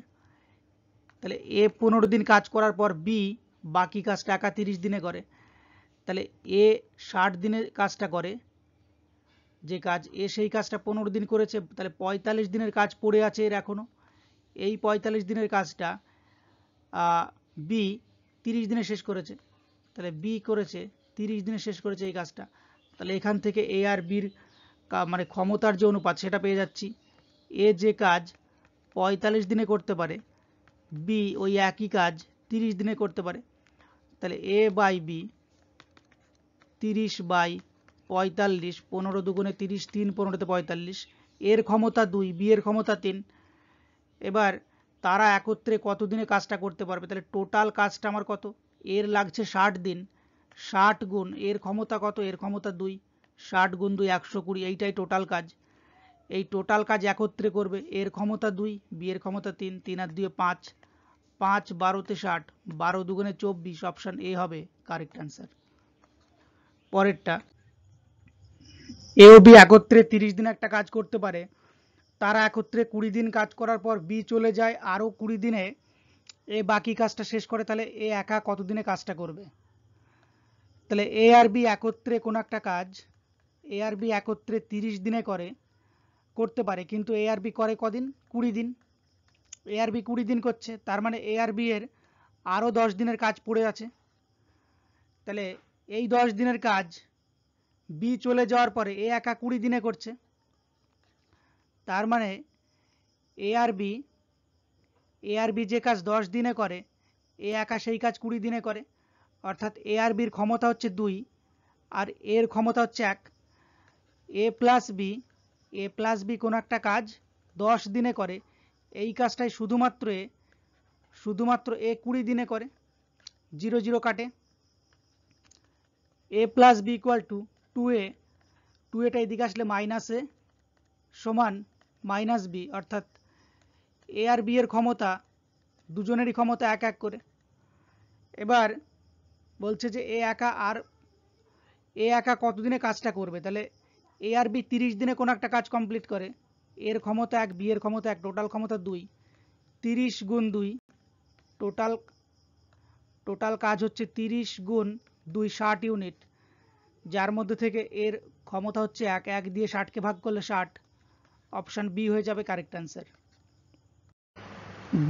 তাহলে এ 15 দিন কাজ করার পর বি বাকি কাজটা একা 30 দিনে করে, তাহলে এ 60 দিনে কাজটা করে, যে কাজ এ সেই কাজটা 15 দিন করেছে, তাহলে 45 দিনের কাজ পড়ে আছে এর এখনো, এই 45 দিনের কাজটা বি 30 দিনে শেষ করেছে, তাহলে বি করেছে 30 দিনে শেষ করেছে এই কাজটা, তাহলে এখান থেকে এ আর বির মানে ক্ষমতার যে অনুপাত সেটা পেয়ে যাচ্ছি, এ যে কাজ 45 দিনে করতে পারে, বি ওই একই কাজ 30 দিনে করতে পারে, তাহলে এ বাই বি 30/45, 15 দুগুণে 30, 3 15-তে 45, এর ক্ষমতা 2, বি এর ক্ষমতা 3। এবার তারা একত্রে কত দিনে কাজটা করতে পারবে, তাহলে টোটাল কাজটা আমার কত, এর লাগছে 60 দিন, 60 গুণ এর ক্ষমতা কত, এর ক্ষমতা 2, 60 গুণ 2 120, এইটাই টোটাল কাজ, এই টোটাল কাজ একত্রে করবে, এর ক্ষমতা 2, বি এর ক্ষমতা 3, 3 আর 2 5, 5 12-তে 60, 12 দুগুণে 24, অপশান এ হবে কারেক্ট অ্যান্সার। পরেরটা, এ ও বি একত্রে 30 দিন একটা কাজ করতে পারে, তারা একত্রে 20 দিন কাজ করার পর বি চলে যায় আরও 20 দিনে, এ বাকি কাজটা শেষ করে, তাহলে এ একা কত দিনে কাজটা করবে? তাহলে এ আর বি একত্রে কোনো একটা কাজ, এ আর বি একত্রে 30 দিনে করতে পারে, কিন্তু এ আর বি করে কদিন, 20 দিন, এ আর বি 20 দিন করছে, তার মানে এ আর বি এর আরও 10 দিনের কাজ পড়ে আছে, তাহলে এই 10 দিনের কাজ বি চলে যাওয়ার পরে এ একা 20 দিনে করছে, তার মানে এ আর বি যে কাজ 10 দিনে করে, এ একা সেই কাজ 20 দিনে করে, অর্থাৎ এ আর বির ক্ষমতা হচ্ছে 2 আর এর ক্ষমতা হচ্ছে 1, এ প্লাস বি কোনো একটা কাজ 10 দিনে করে, এই কাজটাই শুধুমাত্র এ 20 দিনে করে, 0 0 কাটে, A plus B equal to 2a, 2এটা এদিকে আসলে মাইনাস এ সমান মাইনাস বি, অর্থাৎ এ আর বি এর ক্ষমতা দুজনেরই ক্ষমতা 1 1 করে। এবার বলছে যে এ একা কতদিনে কাজটা করবে, তাহলে এ আর বি 30 দিনে কোনো একটা কাজ কমপ্লিট করে, এর ক্ষমতা 1, বি এর ক্ষমতা 1, টোটাল ক্ষমতা 2, 30 গুণ 2, টোটাল কাজ হচ্ছে 30 গুণ 2 60 ইউনিট, যার মধ্যে থেকে এর ক্ষমতা হচ্ছে 1, 1 দিয়ে 60কে ভাগ করলে 60, অপশান বি হয়ে যাবে কারেক্ট অ্যান্সার।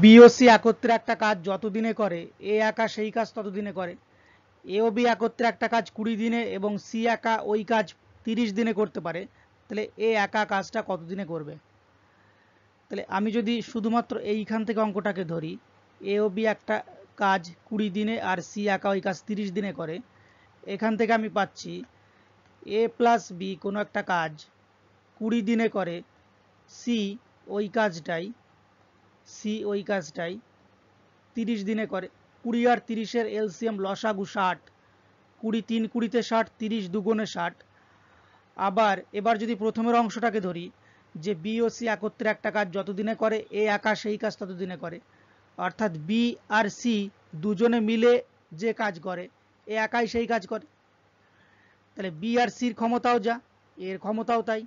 বি ও সি একত্রে একটা কাজ যত দিনে করে, এ একা সেই কাজ তত দিনে করে, এ ও বি একত্রে একটা কাজ 20 দিনে এবং সি একা ওই কাজ 30 দিনে করতে পারে, তাহলে এ একা কাজটা কত দিনে করবে? তাহলে আমি যদি শুধুমাত্র এইখান থেকে অঙ্কটাকে ধরি, এ ও বি একটা কাজ 20 দিনে আর সি একা ওই কাজ 30 দিনে করে, এখান থেকে আমি পাচ্ছি এ প্লাস বি কোনো একটা কাজ 20 দিনে করে, সি ওই কাজটাই 30 দিনে করে, 20 আর 30-এর এলসিএম লসাগু 60, 20 3 20-তে 60, 30 দুগুণে 60। আবার এবার যদি প্রথমের অংশটাকে ধরি, যে বি ও সি একত্রে একটা কাজ যত দিনে করে, এ একা সেই কাজ তত দিনে করে, অর্থাৎ বি আর সি দুজনে মিলে যে কাজ করে, এ একাই সেই কাজ করে, তাহলে বি আর সির ক্ষমতাও যা, এর ক্ষমতাও তাই,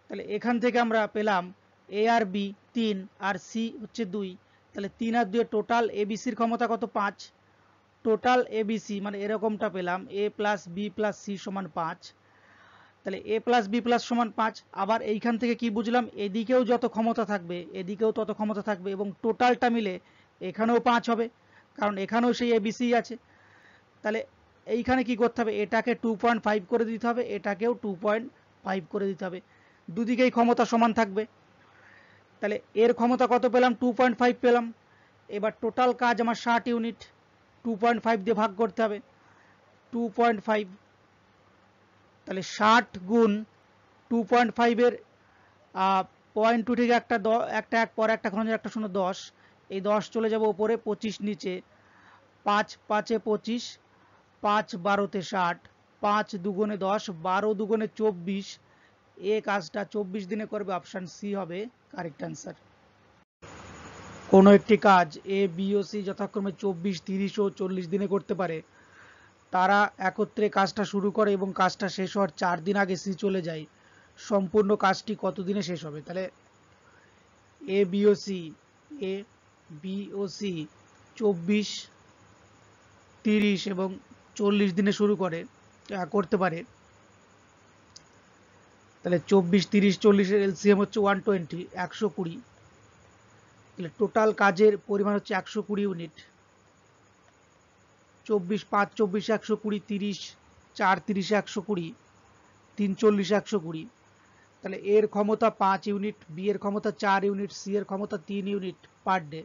তাহলে এখান থেকে আমরা পেলাম এ আর বি 3 আর সি হচ্ছে 2, তাহলে 3 আর 2 টোটাল এবিসির ক্ষমতা কত, 5, টোটাল এবিসি মানে এরকমটা পেলাম এ প্লাস বি প্লাস সি সমান 5, তাহলে এ প্লাস বি প্লাস সমান 5। আবার এইখান থেকে কি বুঝলাম, এদিকেও যত ক্ষমতা থাকবে এদিকেও তত ক্ষমতা থাকবে এবং টোটালটা মিলে এখানেও 5 হবে, কারণ এখানেও সেই এবিসি আছে। তাহলে এইখানে কি করতে হবে, এটাকে 2.5 করে দিতে হবে, এটাকেও 2.5 করে দিতে হবে, দুদিকেই ক্ষমতা সমান থাকবে। তাহলে এর ক্ষমতা কত পেলাম, 2.5 পেলাম। এবার টোটাল কাজ আমার 60 ইউনিট, 2.5 দিয়ে ভাগ করতে হবে, 2.5, তাহলে 60 গুণ 2.5 এর 0.2 থেকে একটা একটা এক পরে একটা খরচ একটা 0 10, এই 10 চলে যাবে উপরে, 25 নিচে, 5 5 এ 25, 5 12 তে 60, 5 দুগুণে 10, 12 দুগুণে 24, এ কাজটা 24 দিনে করবে, অপশন সি হবে কারেক্ট অ্যান্সার। কোনো একটি কাজ এ বি ও সি যথাক্রমে 24, 30 ও 40 দিনে করতে পারে, তারা একত্রে কাজটা শুরু করে এবং কাজটা শেষ হওয়ার 4 দিন আগে সি চলে যায়, সম্পূর্ণ কাজটি কত দিনে শেষ হবে? তাহলে এ বি ও সি 24, 30 এবং 40 দিনে শুরু করতে পারে। তাহলে 24, 30, 40 এর এলসিএম হচ্ছে 120, 120। তাহলে টোটাল কাজের পরিমাণ হচ্ছে 120 ইউনিট। 24, 5 24, 120, 30, 4 30, 120, 3 40, 120। তাহলে এর ক্ষমতা 5 ইউনিট, বি এর ক্ষমতা 4 ইউনিট, সি এর ক্ষমতা 3 ইউনিট পার ডে।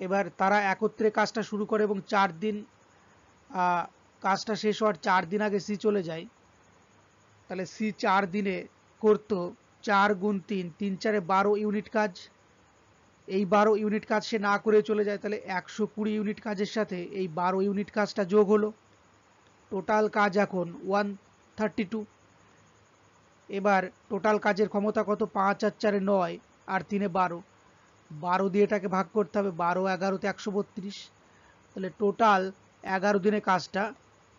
এবার তারা একত্রে কাজটা শুরু করে এবং 4 দিন কাজটা শেষ হওয়ার 4 দিন আগে সি চলে যায়। তাহলে সি 4 দিনে করতো 4 গুণ 3, 3 4 12 ইউনিট কাজ। এই 12 ইউনিট কাজ সে না করে চলে যায়, তাহলে 120 ইউনিট কাজের সাথে এই 12 ইউনিট কাজটা যোগ হলো, টোটাল কাজ এখন 132। এবার টোটাল কাজের ক্ষমতা কত, 5 আর 4 9 আর 3 12, 12 দিয়ে এটাকে ভাগ করতে হবে, 12 11 তে 132, তাহলে টোটাল 11 দিনে কাজটা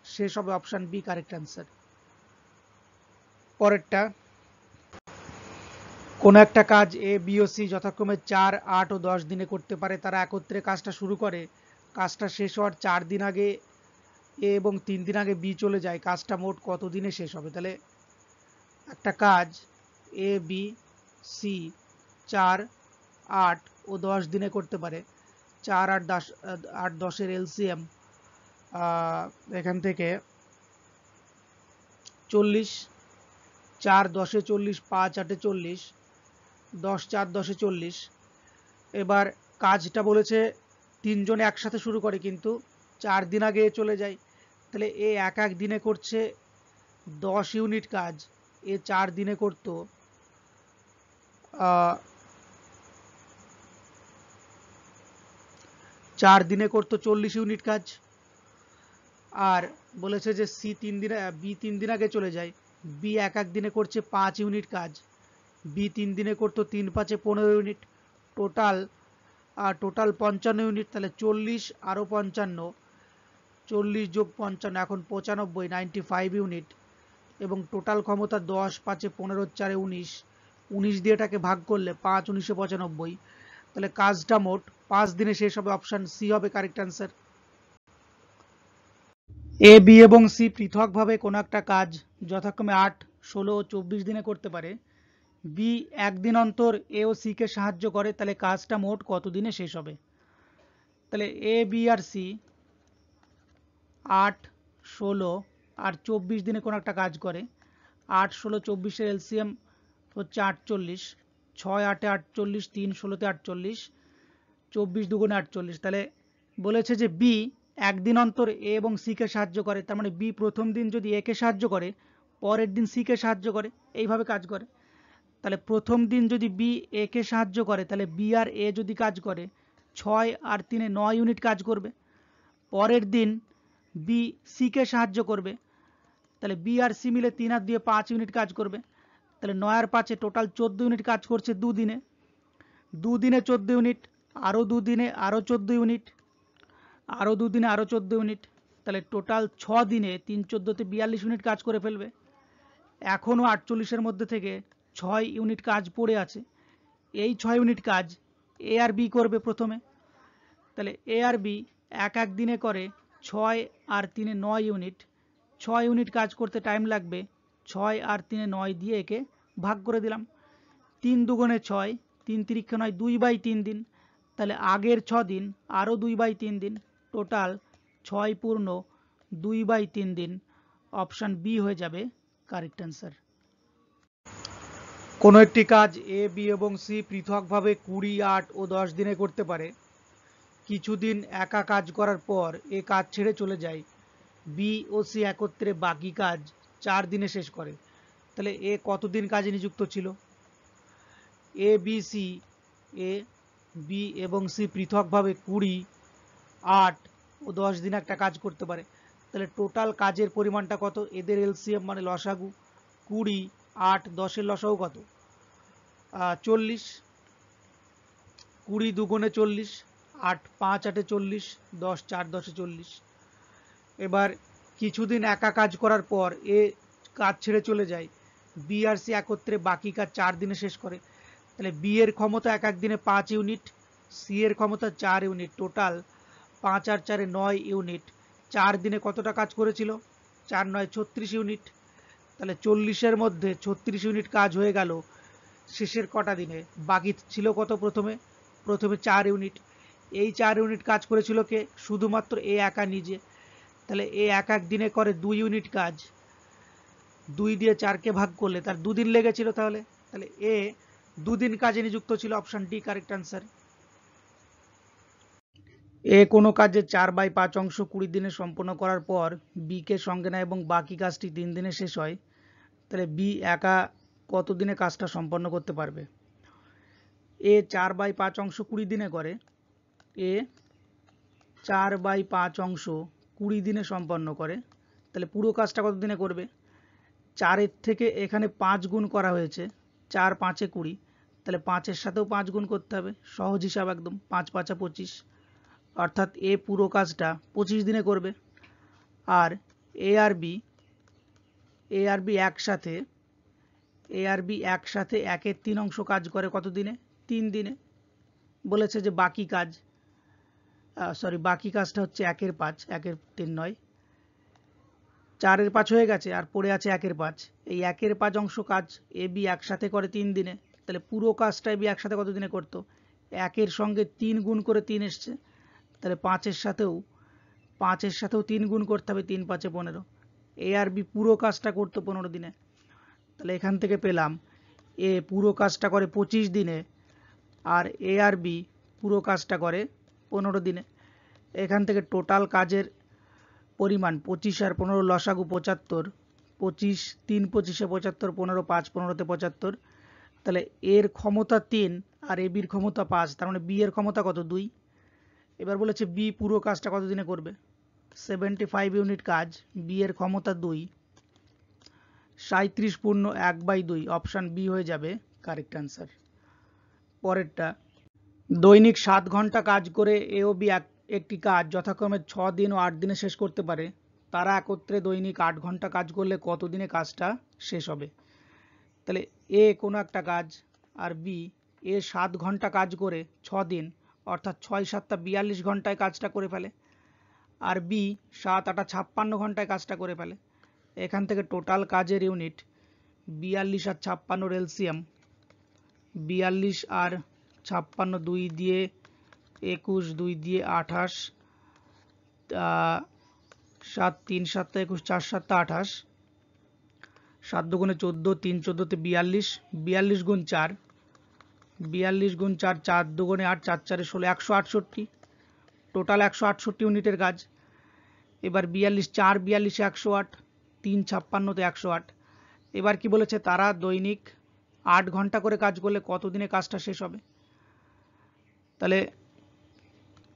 শেষ হবে, অপশন বি কারেক্ট অ্যান্সার। পরেরটা, কোন একটা কাজ এ বি ও সি যথাক্রমে 4, 8 ও 10 দিনে করতে পারে, তারা একত্রে কাজটা শুরু করে, কাজটা শেষ হওয়ার 4 দিন আগে এ এবং 3 দিন আগে বি চলে যায়, কাজটা মোট কত দিনে শেষ হবে? তাহলে একটা কাজ এ বি সি 4, 8 ও 10 দিনে করতে পারে, 4 8 10, 8 10 এর এলসিএম এখান থেকে 40, 4 10 এ 40, 5 8 এ 40, 10 4 10 এ 40। এবার কাজটা বলেছে 3 জন একসাথে শুরু করে কিন্তু 4 দিন আগে চলে যায়, তাহলে এ এক এক দিনে করছে 10 ইউনিট কাজ, এ 4 দিনে করতো 4 দিনে করতো 40 ইউনিট কাজ। আর বলেছে যে সি 3 দিনে, বি 3 দিন আগে চলে যায়, বি এক এক দিনে করছে 5 ইউনিট কাজ, বি 3 দিনে করতো 3 5 এ 15 ইউনিট, টোটাল 55 ইউনিট। তাহলে 40 আরও 55, 40 যোগ 55 এখন 95, 95 ইউনিট এবং টোটাল ক্ষমতা 10 5 এ 15 4 এ 19, 19 দিয়ে এটাকে ভাগ করলে 5 19 এ 95, তাহলে কাজটা মোট 5 দিনে শেষ হবে, অপশন সি হবে কারেক্ট অ্যান্সার। এ বি এবং সি পৃথকভাবে কোনো একটা কাজ যথাক্রমে 8, 16 ও 24 দিনে করতে পারে, বি একদিন অন্তর এ ও সি কে সাহায্য করে, তাহলে কাজটা মোট কত দিনে শেষ হবে? তাহলে এ বি আর সি 8, 16 আর 24 দিনে কোনো একটা কাজ করে, 8 16 24 এর এলসিএম হচ্ছে 48, 6 8 এ 48, 3 16 তে 48, 24 দুগুণে 48। তাহলে বলেছে যে বি একদিন অন্তর এ এবং সি কে সাহায্য করে, তার মানে বি প্রথম দিন যদি এ কে সাহায্য করে পরের দিন সি কে সাহায্য করে, এইভাবে কাজ করে। তাহলে প্রথম দিন যদি বি এ কে সাহায্য করে তাহলে বি আর এ যদি কাজ করে 6 আর 3 এ 9 ইউনিট কাজ করবে, পরের দিন বি সি কে সাহায্য করবে, তাহলে বি আর সি মিলে 3 আর 2 5 ইউনিট কাজ করবে, তাহলে 9 আর 5 এ টোটাল 14 ইউনিট কাজ করছে দুদিনে, দুদিনে 14 ইউনিট, আরও দুদিনে আরও 14 ইউনিট, আরও দুদিনে আরও 14 ইউনিট, তাহলে টোটাল 6 দিনে 3 14 তে 42 ইউনিট কাজ করে ফেলবে। এখনও 48-এর মধ্যে থেকে 6 ইউনিট কাজ পড়ে আছে, এই 6 ইউনিট কাজ এ আর বি করবে প্রথমে, তাহলে এ আর বি এক এক দিনে করে 6 আর 3 9 ইউনিট, 6 ইউনিট কাজ করতে টাইম লাগবে, 6 আর 3 9 দিয়ে একে ভাগ করে দিলাম। 3 দুগুণে 6, 3 তিরিক্ষে 9, 2/3 দিন। তাহলে আগের 6 দিন আরও 2/3 দিন, টোটাল 6 পূর্ণ 2/3 দিন। অপশান বি হয়ে যাবে কারেক্ট অ্যান্সার। কোনো একটি কাজ এ, বি এবং সি পৃথকভাবে 20, 8 ও 10 দিনে করতে পারে। কিছুদিন একা কাজ করার পর এ কাজ ছেড়ে চলে যায়। বি ও সি একত্রে বাকি কাজ 4 দিনে শেষ করে। তাহলে এ কতদিন কাজে নিযুক্ত ছিল? এ, বি, সি, এ, বি এবং সি পৃথকভাবে 20, 8 ও 10 দিন একটা কাজ করতে পারে। তাহলে টোটাল কাজের পরিমাণটা কত? এদের এলসিএম মানে লসাগু, 20, 8, 10-এর লসাগু কত? 40। 20 দুগুণে 40, 8 5 8 40, 10 4 10 40। এবার কিছুদিন একা কাজ করার পর এ কাজ ছেড়ে চলে যায়। বি আর সি একত্রে বাকি কাজ 4 দিনে শেষ করে। তাহলে বি এর ক্ষমতা এক এক দিনে 5 ইউনিট, সি এর ক্ষমতা 4 ইউনিট, টোটাল 5 আর 4 9 ইউনিট। 4 দিনে কতটা কাজ করেছিল? 4 9 36 ইউনিট। তাহলে 40-এর মধ্যে 36 ইউনিট কাজ হয়ে গেল শেষের কটা দিনে। বাকি ছিল কত? প্রথমে 4 ইউনিট। এই 4 ইউনিট কাজ করেছিল কে? শুধুমাত্র এ একা নিজে। তাহলে এ এক এক দিনে করে 2 ইউনিট কাজ, 2 দিয়ে 4কে ভাগ করলে তার 2 দিন লেগেছিল। তাহলে এ 2 দিন কাজে নিযুক্ত ছিল। Option D correct answer. এ কোনো কাজে 4/5 অংশ 20 দিনে সম্পন্ন করার পর বি কে সঙ্গে নেয় এবং বাকি কাজটি 3 দিনে শেষ হয়। তাহলে বি একা কত দিনে কাজটা সম্পন্ন করতে পারবে? এ 4/5 অংশ 20 দিনে করে, এ 4/5 অংশ 20 দিনে সম্পন্ন করে। তাহলে পুরো কাজটা কত দিনে করবে? 4-এর থেকে এখানে 5 গুণ করা হয়েছে, 4 5-এ 20, তাহলে 5-এর সাথেও 5 গুণ করতে হবে। সহজ হিসাব একদম, 5 5 25, অর্থাৎ এ পুরো কাজটা 25 দিনে করবে। আর এ আর বি একসাথে 1/3 অংশ কাজ করে কত দিনে? 3 দিনে। বলেছে যে বাকি কাজটা হচ্ছে 1/5, 1/3 নয়, 4/5 হয়ে গেছে আর পড়ে আছে 1/5। এই 1/5 অংশ কাজ এ বি একসাথে করে 3 দিনে। তাহলে পুরো কাজটা এ বি একসাথে কত দিনে করতো? 1-এর সঙ্গে 3 গুণ করে 3 এসছে, তাহলে 5-এর সাথেও 3 গুণ করতে হবে, 3 5 15। এ আর বি পুরো কাজটা করতো 15 দিনে। তাহলে এখান থেকে পেলাম এ পুরো কাজটা করে 25 দিনে আর এ আর বি পুরো কাজটা করে 15 দিনে। এখান থেকে টোটাল কাজের পরিমাণ 25 আর 15 লসাগু 75, 25 3 25-এ 75, 15 5 15-তে 75। তাহলে এর ক্ষমতা 3 আর এ বির ক্ষমতা 5, তার মানে বি এর ক্ষমতা কত? 2। এবার বলেছে বি পুরো কাজটা কত দিনে করবে? 75 ইউনিট কাজ, বি এর ক্ষমতা 2, 37 পূর্ণ 1/2। অপশান বি হয়ে যাবে কারেক্ট অ্যান্সার। পরেরটা, দৈনিক 7 ঘন্টা কাজ করে এ ও বি একটি কাজ যথাক্রমে 6 দিন ও 8 দিনে শেষ করতে পারে। তারা একত্রে দৈনিক 8 ঘন্টা কাজ করলে কত দিনে কাজটা শেষ হবে? তাহলে এ কোনো একটা কাজ আর বি, এ 7 ঘন্টা কাজ করে 6 দিন, অর্থাৎ 6 7 42 ঘন্টায় কাজটা করে ফেলে, আর বি 7 8 56 ঘন্টায় কাজটা করে ফেলে। এখান থেকে টোটাল কাজের ইউনিট 42 আর 56 এলসিএম, 42 আর 56, 2 দিয়ে 21, 2 দিয়ে 28, 7 3 7 21, 4 7 28, 7 দুগুণে 14, 3 14-তে 42, 42 গুণ 4, 42 গুণ 4, 4 দুগুণে 8, 4 4-এ 16, 168, টোটাল 168 ইউনিটের কাজ। এবার 42 4 42-এ 108, 3 56-তে 108। এবার কি বলেছে? তারা দৈনিক 8 ঘন্টা করে কাজ করলে কত দিনে কাজটা শেষ হবে? তাহলে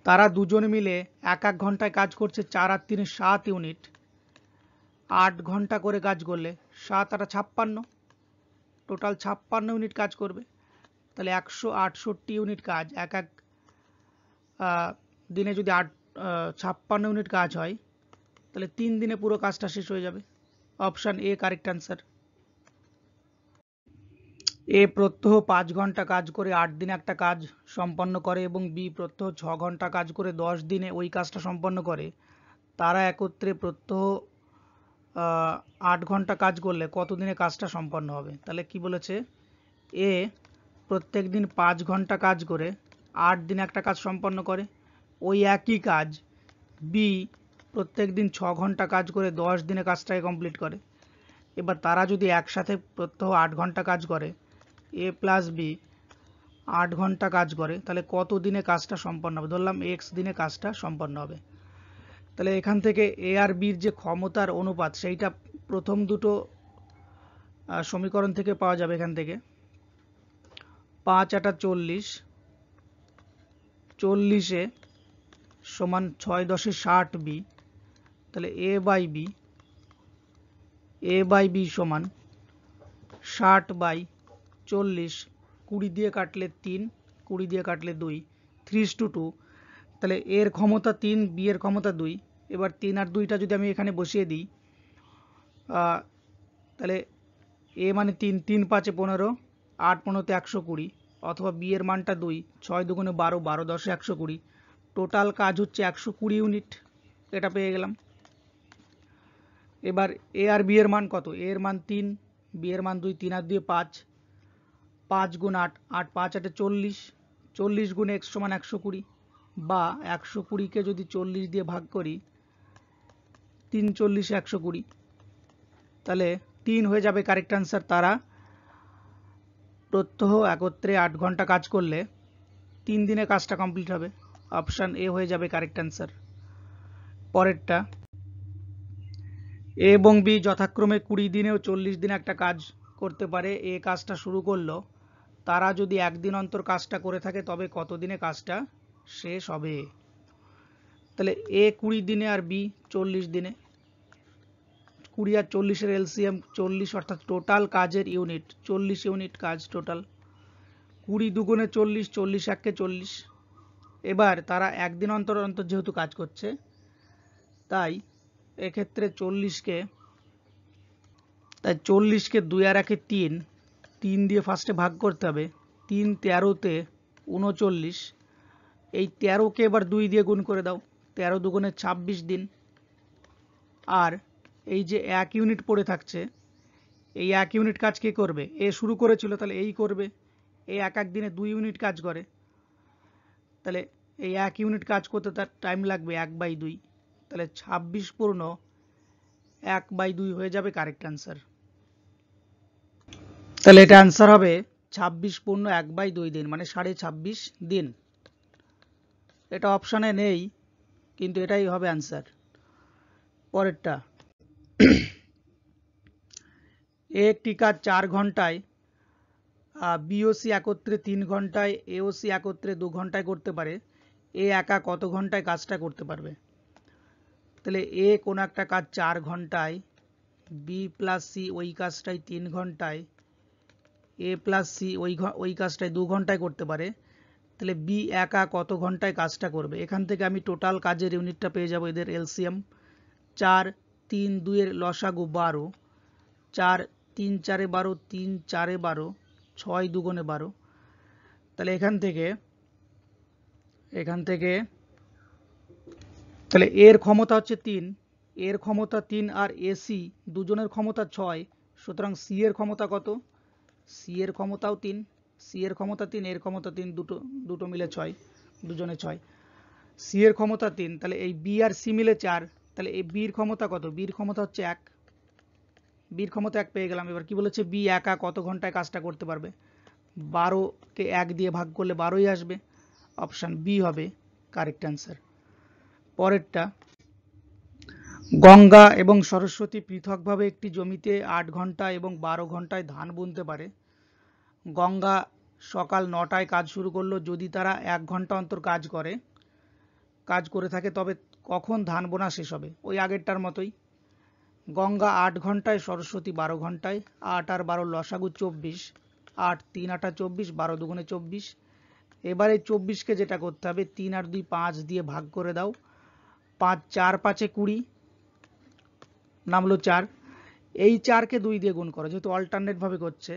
তারা দুজন মিলে 1 ঘন্টায় কাজ করছে, 4 আর 3 7 ইউনিট। 8 ঘন্টা করে কাজ করলে 7 8 56, টোটাল 56 ইউনিট কাজ করবে। তাহলে 168 ইউনিট কাজ এক দিনে যদি 56 ইউনিট কাজ হয়, তাহলে 3 দিনে পুরো কাজটা শেষ হয়ে যাবে। Option A correct answer. এ প্রত্যহ 5 ঘন্টা কাজ করে 8 দিনে একটা কাজ সম্পন্ন করে এবং বি প্রত্যহ 6 ঘন্টা কাজ করে 10 দিনে ওই কাজটা সম্পন্ন করে। তারা একত্রে প্রত্যহ 8 ঘন্টা কাজ করলে কত দিনে কাজটা সম্পন্ন হবে। তাহলে কি বলেছে, এ প্রত্যেক দিন 5 ঘন্টা কাজ করে 8 দিনে একটা কাজ সম্পন্ন করে। ওই একই কাজ বি প্রত্যেক দিন 6 ঘন্টা কাজ করে 10 দিনে কাজটাকে কমপ্লিট করে। এবার তারা যদি একসাথে প্রত্যহ 8 ঘন্টা কাজ করে, এ প্লাস বি 8 ঘন্টা কাজ করে, তাহলে কত দিনে কাজটা সম্পন্ন হবে। ধরলাম এক্স দিনে কাজটা সম্পন্ন হবে। তাহলে এখান থেকে এ আর বির যে ক্ষমতার অনুপাত সেইটা প্রথম দুটো সমীকরণ থেকে পাওয়া যাবে। এখান থেকে 5 × 40, 40 সমান 6 × 10 = 60 বি। তাহলে এ বাই বি সমান 60/40, 20 দিয়ে কাটলে 3, 20 দিয়ে কাটলে 2, 3:2। তাহলে এর ক্ষমতা 3, বি এর ক্ষমতা 2। এবার 3 আর 2টা যদি আমি এখানে বসিয়ে দিই, তাহলে এ মানে 3, 3 × 5 = 15, 8 × 15 = 120, অথবা বি এর মানটা 2, 6 × 2 = 12, 12 × 10 = 120। টোটাল কাজ হচ্ছে 120 ইউনিট। এটা পেয়ে গেলাম। এবার এ আর বি এর মান কত, এ এর মান 3, বি এর মান 2, 3 আর 2 5, 5 × 8, 8 5 × 8 = 40, 40 × x = 120, বা 120কে যদি 40 দিয়ে ভাগ করি, 3 40 120, তাহলে 3 হয়ে যাবে কারেক্ট আনসার। তারা প্রত্যহ একত্রে 8 ঘন্টা কাজ করলে 3 দিনে কাজটা কমপ্লিট হবে। অপশান এ হয়ে যাবে কারেক্ট আনসার। পরেরটা, এ এবং বি যথাক্রমে 20 দিনে ও 40 দিনে একটা কাজ করতে পারে। এ কাজটা শুরু করলো, তারা যদি একদিন অন্তর কাজটা করে থাকে তবে কত দিনে কাজটা শেষ হবে। তাহলে এ 20 দিনে আর বি 40 দিনে। 20 আর 40-এর এলসিএম 40, অর্থাৎ টোটাল কাজের ইউনিট 40 ইউনিট কাজ টোটাল। 20 × 2 = 40, 40 × 1 = 40। এবার তারা একদিন অন্তর অন্তর যেহেতু কাজ করছে, তাই এক্ষেত্রে 40কে 2 আর 1 = 3, 3 দিয়ে ফার্স্টে ভাগ করতে হবে। 3 13-তে 39, এই 13কে এবার 2 দিয়ে গুণ করে দাও, 13 × 2 = 26 দিন। আর এই যে 1 ইউনিট পড়ে থাকছে, এই 1 ইউনিট কাজ কে করবে, এ শুরু করেছিল, তাহলে এই করবে। এই এক এক দিনে 2 ইউনিট কাজ করে, তাহলে এই 1 ইউনিট কাজ করতে তার টাইম লাগবে 1/2। তাহলে 26 পূর্ণ 1/2 হয়ে যাবে কারেক্ট আনসার। তাহলে এটা আনসার হবে 26 পূর্ণ 1/2 দিন, মানে 26.5 দিন। এটা অপশানে নেই, কিন্তু এটাই হবে আনসার। পরেরটা, একটি কাজ 4 ঘন্টায়, বিওসি একত্রে 3 ঘন্টায়, এওসি একত্রে 2 ঘন্টায় করতে পারে। এ একা কত ঘন্টায় কাজটা করতে পারবে। তাহলে এ কোনো একটা কাজ 4 ঘন্টায়, বি প্লাস সি ওই কাজটাই 3 ঘন্টায়, এ প্লাস সি ওই কাজটাই 2 ঘন্টায় করতে পারে। তাহলে বি একা কত ঘন্টায় কাজটা করবে। এখান থেকে আমি টোটাল কাজের ইউনিটটা পেয়ে যাব। এদের এলসিএম 4, 3, 2 এর লসাগু 12, 4 3 4 12, 3 4 12, 6 2 × 12। তাহলে এখান থেকে তাহলে এর ক্ষমতা হচ্ছে 3, এর ক্ষমতা 3, আর এসি দুজনের ক্ষমতা 6, সুতরাং সি এর ক্ষমতা কত, সি এর ক্ষমতাও 3, সি এর ক্ষমতা 3, এর ক্ষমতা 3, দুটো মিলে 6, দুজনে 6, সি এর ক্ষমতা 3। তাহলে এই বি আর সি মিলে 4, তাহলে এই বির ক্ষমতা কত, বির ক্ষমতা হচ্ছে 1, বির ক্ষমতা 1 পেয়ে গেলাম। এবার কি বলেছে, বি একা কত ঘন্টায় কাজটা করতে পারবে। 12কে 1 দিয়ে ভাগ করলে 12ই আসবে। অপশান বি হবে কারেক্ট অ্যান্সার। পরেরটা, গঙ্গা এবং সরস্বতী পৃথকভাবে একটি জমিতে 8 ঘন্টা এবং 12 ঘন্টায় ধান বুনতে পারে। গঙ্গা সকাল 9টায় কাজ শুরু করলো, যদি তারা 1 ঘন্টা অন্তর কাজ করে থাকে তবে কখন ধান বোনা শেষ হবে। ওই আগেরটার মতোই, গঙ্গা 8 ঘন্টায়, সরস্বতী 12 ঘন্টায়, 8 আর 12 লসাগু 24, 8 3 8 24, 12 2 × 24। এবারে 24কে যেটা করতে হবে, 3 আর 2 5 দিয়ে ভাগ করে দাও, 5 4 5 20, নামলো 4। এই 4কে 2 দিয়ে গুণ করো, যেহেতু অল্টারনেট ভাবে করছে,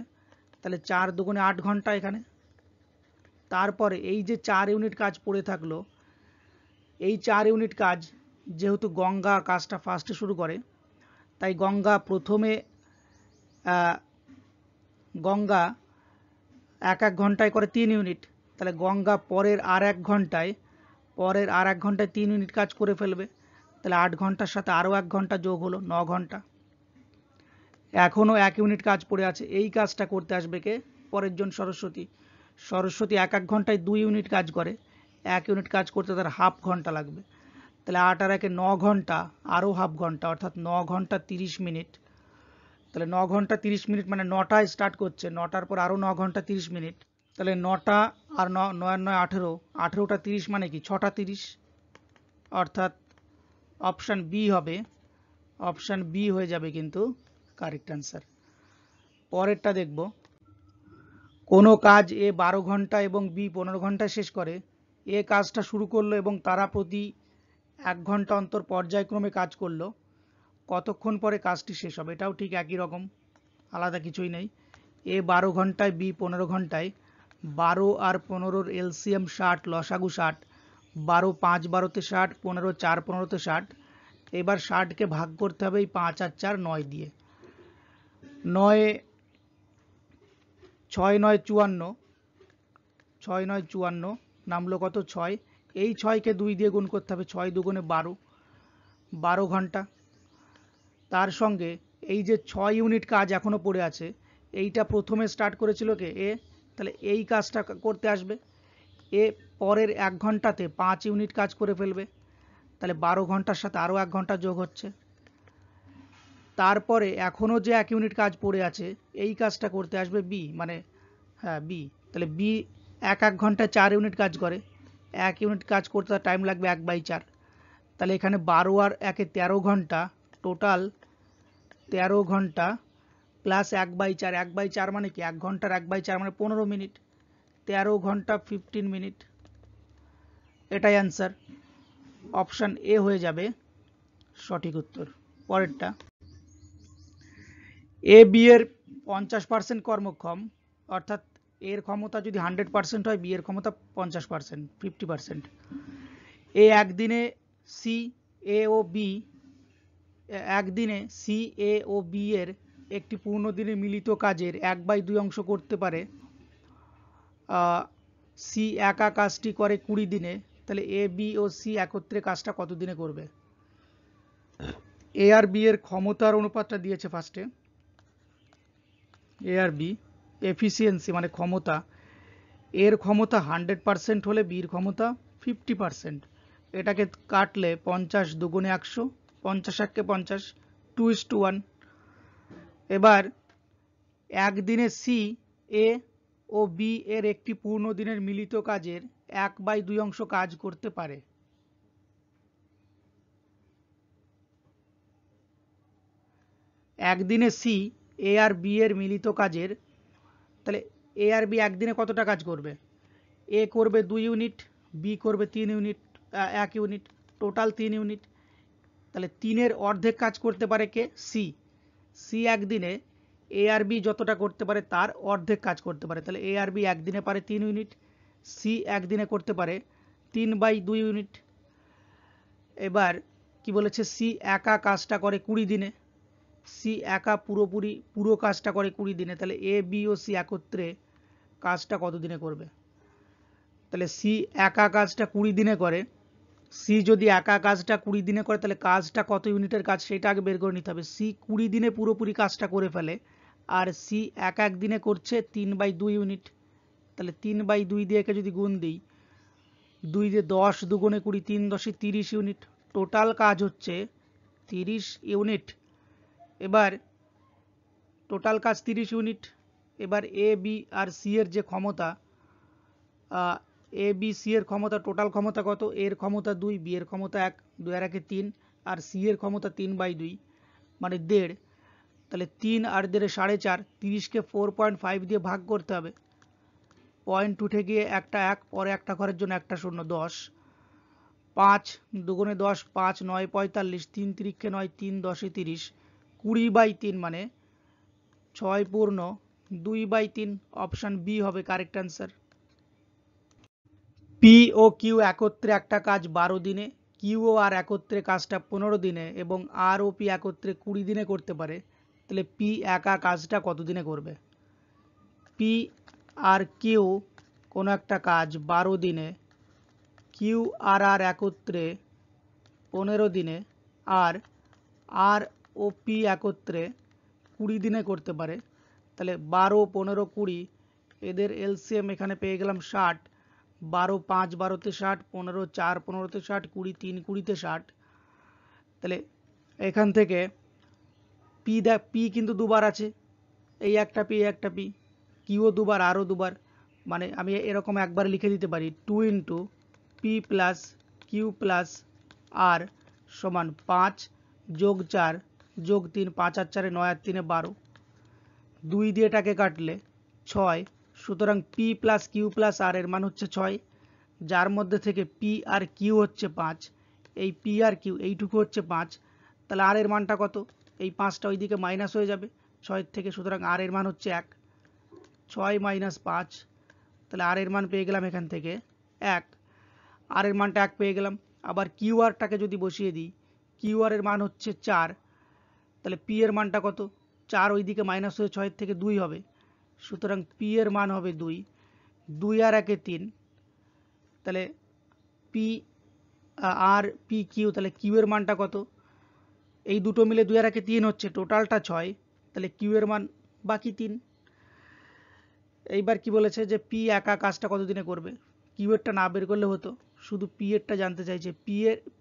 তাহলে 4 2 × 8 ঘন্টা এখানে। তারপরে এই যে 4 ইউনিট কাজ পড়ে থাকলো, এই 4 ইউনিট কাজ যেহেতু গঙ্গা কাজটা ফার্স্টে শুরু করে, তাই গঙ্গা প্রথমে গঙ্গা 1 ঘন্টায় করে 3 ইউনিট, তাহলে গঙ্গা পরের আর 1 ঘন্টায় 3 ইউনিট কাজ করে ফেলবে। তাহলে 8 ঘন্টার সাথে আরও 1 ঘন্টা যোগ হলো 9 ঘন্টা। এখনও 1 ইউনিট কাজ পড়ে আছে, এই কাজটা করতে আসবে কে? পরের জন সরস্বতী। সরস্বতী 1 ঘন্টায় 2 ইউনিট কাজ করে, 1 ইউনিট কাজ করতে তার হাফ ঘন্টা লাগবে। তাহলে 8 আর 1 9 ঘন্টা, আরও হাফ ঘন্টা, অর্থাৎ 9 ঘন্টা 30 মিনিট। তাহলে 9 ঘন্টা 30 মিনিট মানে 9টায় স্টার্ট করছে, 9টার পর আরও 9 ঘন্টা 30 মিনিট। তাহলে 9টা আর 9 আর 9 18, 18টা 30 মানে কি 6টা 30, অর্থাৎ অপশান বি হবে, অপশান বি হয়ে যাবে কিন্তু কারেক্ট অ্যান্সার। পরেরটা দেখব, কোনো কাজ এ 12 ঘন্টা এবং বি 15 ঘন্টায় শেষ করে। এ কাজটা শুরু করলো এবং তারা প্রতি 1 ঘন্টা অন্তর পর্যায়ক্রমে কাজ করলো, কতক্ষণ পরে কাজটি শেষ হবে? এটাও ঠিক একই রকম, আলাদা কিছুই নেই। এ 12 ঘন্টায়, বি 15 ঘন্টায়, 12 আর 15-র এলসিএম 60, লসাগু 60, 12 5 12-তে 60, 15 4 15-তে 60। এবার 60কে ভাগ করতে হবে এই 5 আর 4 9 দিয়ে। 9 6 9 54, 6 9 54, নামলো কত 6। এই 6কে 2 দিয়ে গুণ করতে হবে, 6 দুগুণে 12, 12 ঘন্টা। তার সঙ্গে এই যে 6 ইউনিট কাজ এখনো পড়ে আছে, এইটা প্রথমে স্টার্ট করেছিল কে? এ। তাহলে এই কাজটা করতে আসবে এ, পরের 1 ঘন্টাতে 5 ইউনিট কাজ করে ফেলবে, তাহলে 12 ঘন্টার সাথে আরও 1 ঘন্টা যোগ হচ্ছে। তারপরে এখনও যে 1 ইউনিট কাজ পড়ে আছে, এই কাজটা করতে আসবে বি, মানে হ্যাঁ বি। তাহলে বি 1 ঘন্টায় 4 ইউনিট কাজ করে, 1 ইউনিট কাজ করতে তার টাইম লাগবে 1/4। তাহলে এখানে 12 আর 1-এ 13 ঘন্টা, টোটাল 13 ঘন্টা প্লাস 1/4, 1/4 মানে কি 1 ঘন্টার 1/4 মানে 15 মিনিট, 13 ঘন্টা 15 মিনিট, এটাই অ্যান্সার। অপশান এ হয়ে যাবে সঠিক উত্তর। পরেরটা, এ বি এর 50% কর্মক্ষম, অর্থাৎ এর ক্ষমতা যদি 100% হয়, বি এর ক্ষমতা 50%, 50%। এ একদিনে সি এ ও বি, একদিনে সি এ ও বি এর একটি পূর্ণ দিনের মিলিত কাজের 1/2 অংশ করতে পারে। সি একা কাজটি করে 20 দিনে, তাহলে এ বি ও সি একত্রে কাজটা কত দিনে করবে? এ আর বি এর ক্ষমতার অনুপাতটা দিয়েছে ফার্স্টে, এ আর বি এফিসিয়েন্সি মানে ক্ষমতা, এর ক্ষমতা 100% হলে বির ক্ষমতা 50%। এটাকে কাটলে 50 দুগুণে 100, 50 1 50, 2:1। এবার একদিনে সি এ ও বি এর একটি পূর্ণ দিনের মিলিত কাজের 1/2 অংশ কাজ করতে পারে। একদিনে সি এ আর বি এর মিলিত কাজের, তাহলে এ আর বি একদিনে কতটা কাজ করবে? এ করবে 2 ইউনিট, বি করবে 3 ইউনিট, 1 ইউনিট, টোটাল 3 ইউনিট। তাহলে 3-এর অর্ধেক কাজ করতে পারে কে? সি। সি একদিনে এ আর বি যতটা করতে পারে তার অর্ধেক কাজ করতে পারে, তাহলে এ আর বি একদিনে পারে 3 ইউনিট, সি একদিনে করতে পারে 3/2 ইউনিট। এবার কি বলেছে? সি একা কাজটা করে 20 দিনে, সি একা পুরো কাজটা করে 20 দিনে, তাহলে এ বি ও সি একত্রে কাজটা কত দিনে করবে? তাহলে সি একা কাজটা 20 দিনে করে, সি যদি একা কাজটা 20 দিনে করে, তাহলে কাজটা কত ইউনিটের কাজ সেটা আগে বের করে নিতে হবে। সি 20 দিনে পুরোপুরি কাজটা করে ফেলে, আর সি এক দিনে করছে 3/2 ইউনিট, তাহলে 3/2 দিয়ে একে যদি গুণ দিই, 2 দিয়ে 10 দুগুণে 20, 3 10 30 ইউনিট, টোটাল কাজ হচ্ছে 30 ইউনিট। এবার টোটাল কাজ 30 ইউনিট। এবার এ বি আর সি এর যে ক্ষমতা, এ বি সি এর ক্ষমতা, টোটাল ক্ষমতা কত? এর ক্ষমতা 2, বি এর ক্ষমতা 1, 2 আর 1 3, আর সি এর ক্ষমতা 3/2 মানে 1.5। তাহলে 3 আর 1.5 4.5, 30কে 4.5 দিয়ে ভাগ করতে হবে, পয়েন্ট উঠে গিয়ে একটা 1, পরে একটা ঘরের জন্য একটা 0, 10, 5 দুগুণে 10, 5 9 45, 3 3 9, 3 10 30, 20/3 মানে 6/2/3। অপশান বি হবে correct answer. P O Q একত্রে একটা কাজ 12 দিনে কিউ ও আর একত্রে কাজটা 15 দিনে এবং আর ও পি একত্রে 20 দিনে করতে পারে, তাহলে পি একা কাজটা কত দিনে করবে? পি আর কিউ কোনো একটা কাজ 12 দিনে, কিউ আর আর একত্রে 15 দিনে, আর আর ও পি একত্রে 20 দিনে করতে পারে, তাহলে 12, 15, 20 এদের এলসিএম এখানে পেয়ে গেলাম 60। 12 5 12-তে 60, 15 4 15-তে 60, 20 3 20-তে 60। তাহলে এখান থেকে পি কিন্তু দুবার আছে, এই একটা পি একটা পি, কিউও দুবার আরও দুবার, মানে আমি এরকম একবার লিখে দিতে পারি 2 into P plus Q plus R সমান 5 যোগ 4 যোগ 3, 5 আর 4 9 আর 3 12, 2 দিয়ে এটাকে কাটলে 6, সুতরাং পি প্লাস কিউ প্লাস আর এর মান হচ্ছে 6, যার মধ্যে থেকে পি আর কিউ হচ্ছে 5, এই পি আর কিউ এইটুকু হচ্ছে 5, তাহলে আর এর মানটা কত? এই 5টা ওইদিকে মাইনাস হয়ে যাবে 6 থেকে, সুতরাং আর এর মান হচ্ছে 1, 6 মাইনাস 5, তাহলে আর এর মান পেয়ে গেলাম এখান থেকে 1, আর এর মানটা 1 পেয়ে গেলাম। আবার কিউ আরটাকে যদি বসিয়ে দিই, কিউ আর এর মান হচ্ছে 4, তাহলে পি এর মানটা কত? 4 ওইদিকে মাইনাস হয়ে 6 থেকে 2 হবে, সুতরাং পি এর মান হবে 2, 2 আর 1 3, তাহলে পি আর পি কিউ, তাহলে কিউ এর মানটা কত? এই দুটো মিলে 2 আর 1 3 হচ্ছে, টোটালটা 6, তাহলে কিউ এর মান বাকি 3। এইবার কি বলেছে যে পি একা কাজটা কত দিনে করবে? কিউ এরটা না বের করলে হতো, শুধু পি এরটা জানতে চাইছে।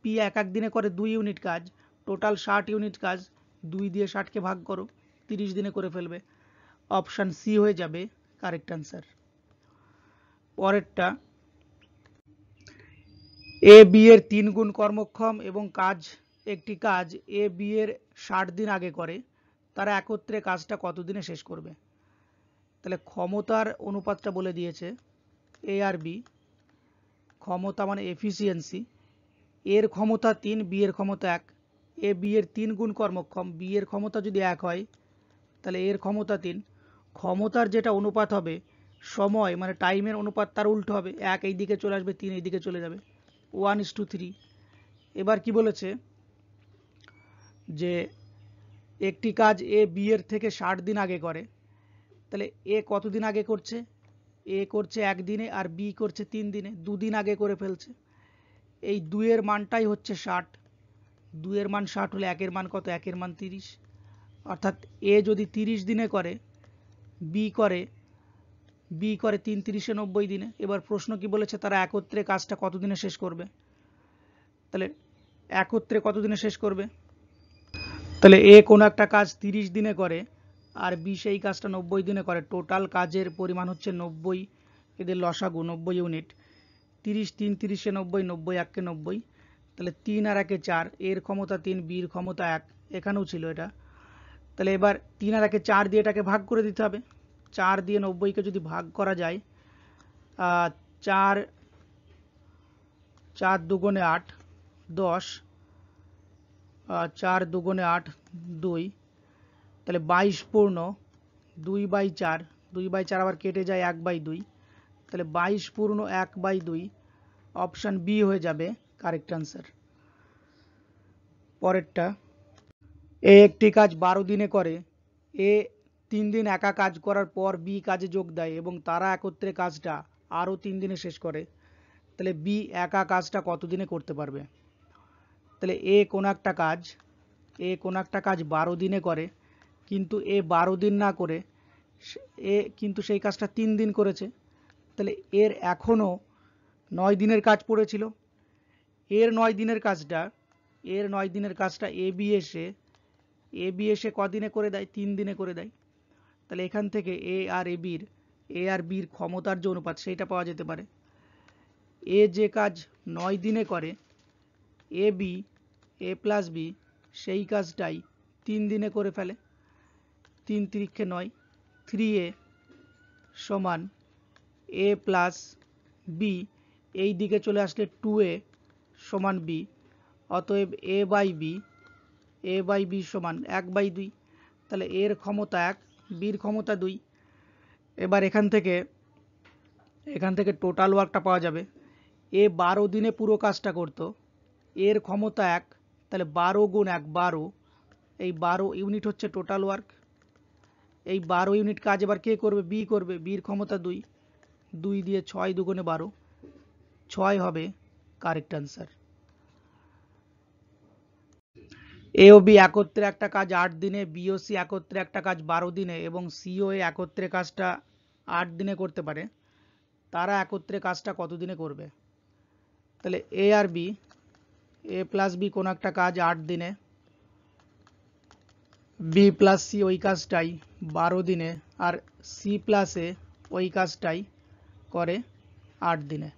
পি এক এক দিনে করে 2 ইউনিট কাজ, টোটাল 60 ইউনিট কাজ, 2 দিয়ে 60কে ভাগ করো, 30 দিনে করে ফেলবে। অপশান সি হয়ে যাবে কারেক্ট অ্যান্সার। পরেরটা, এ বি এর 3 গুণ কর্মক্ষম এবং একটি কাজ এ বি এর 60 দিন আগে করে, তারা একত্রে কাজটা কত দিনে শেষ করবে? তাহলে ক্ষমতার অনুপাতটা বলে দিয়েছে, এ আর বি, ক্ষমতা মানে এফিসিয়েন্সি, এর ক্ষমতা 3, বি এর ক্ষমতা 1, এ বি এর 3 গুণ কর্মক্ষম, বি এর ক্ষমতা যদি 1 হয় তাহলে এর ক্ষমতা 3, ক্ষমতার যেটা অনুপাত হবে সময় মানে টাইমের অনুপাত তার উল্টো হবে, 1 এই দিকে চলে আসবে, 3 এই দিকে চলে যাবে, 1:3। এবার কি বলেছে যে একটি কাজ এ বি এর থেকে 60 দিন আগে করে, তাহলে এ কতদিন আগে করছে? এ করছে 1 দিনে আর বি করছে 3 দিনে, 2 দিন আগে করে ফেলছে। এই 2 এর মানটাই হচ্ছে 60, 2 এর মান 60 হলে 1 এর মান কত? 1 এর মান 30, অর্থাৎ এ যদি 30 দিনে করে, বি করে 3 30-এ 90 দিনে। এবার প্রশ্ন কি বলেছে? তারা একত্রে কাজটা কত দিনে শেষ করবে? তাহলে একত্রে কত দিনে শেষ করবে? তাহলে এ কোনো একটা কাজ 30 দিনে করে আর বি সেই কাজটা 90 দিনে করে, টোটাল কাজের পরিমাণ হচ্ছে 90, এদের লসাগু 90 ইউনিট, 30 3 30-এ 90, 90 1-কে 90, তাহলে 3 আর 1-এ 4, এর ক্ষমতা 3, বির ক্ষমতা 1, এখানেও ছিল এটা। তাহলে এবার 3 আর 1-এ 4 দিয়ে এটাকে ভাগ করে দিতে হবে, 4 দিয়ে 90-কে যদি ভাগ করা যায়, 4 4 দুগুণে 8 10, 4 দুগুণে 8 2, তাহলে 22 পূর্ণ 2/4, 2/4 আবার কেটে যায় 1/2, তাহলে 22 পূর্ণ 1/2, অপশান বি হয়ে যাবে কারেক্ট অ্যান্সার। পরেরটা, এ একটি কাজ 12 দিনে করে, এ 3 দিন একা কাজ করার পর বি কাজে যোগ দেয় এবং তারা একত্রে কাজটা আরও 3 দিনে শেষ করে, তাহলে বি একা কাজটা কত দিনে করতে পারবে? তাহলে এ কোনো একটা কাজ 12 দিনে করে, কিন্তু এ 12 দিন না করে এ কিন্তু সেই কাজটা 3 দিন করেছে, তাহলে এর এখনও 9 দিনের কাজ পড়েছিল। এর 9 দিনের কাজটা এ বি এসে কদিনে করে দেয়? 3 দিনে করে দেয়। তাহলে এখান থেকে এ আর বির ক্ষমতার যে অনুপাত সেইটা পাওয়া যেতে পারে। এ যে কাজ 9 দিনে করে, এ প্লাস বি সেই কাজটাই 3 দিনে করে ফেলে, 3 3-এ 9, 3a সমান এ প্লাস বি, এই দিকে চলে আসলে 2a সমান বি, অতএব এ বাই বি সমান 1/2, তাহলে এর ক্ষমতা 1, বির ক্ষমতা 2। এবার এখান থেকে টোটাল ওয়ার্কটা পাওয়া যাবে। এ 12 দিনে পুরো কাজটা করতো, এর ক্ষমতা 1, তাহলে 12 গুণ 1 12, এই 12 ইউনিট হচ্ছে টোটাল ওয়ার্ক। এই 12 ইউনিট কাজ এবার কে করবে? বি করবে। বির ক্ষমতা 2, 2 দিয়ে 6 দুগুণে 12, 6 হবে কারেক্ট অ্যান্সার। এ ও বি একত্রে একটা কাজ 8 দিনে, বি ও সি একত্রে একটা কাজ 12 দিনে এবং সি ও এ একত্রে কাজটা 8 দিনে করতে পারে, তারা একত্রে কাজটা কত দিনে করবে? তাহলে এ আর বি, এ প্লাস বি কোনো একটা কাজ 8 দিনে, বি প্লাস সি ওই কাজটাই 12 দিনে, আর সি প্লাস এ ওই কাজটাই করে 8 দিনে।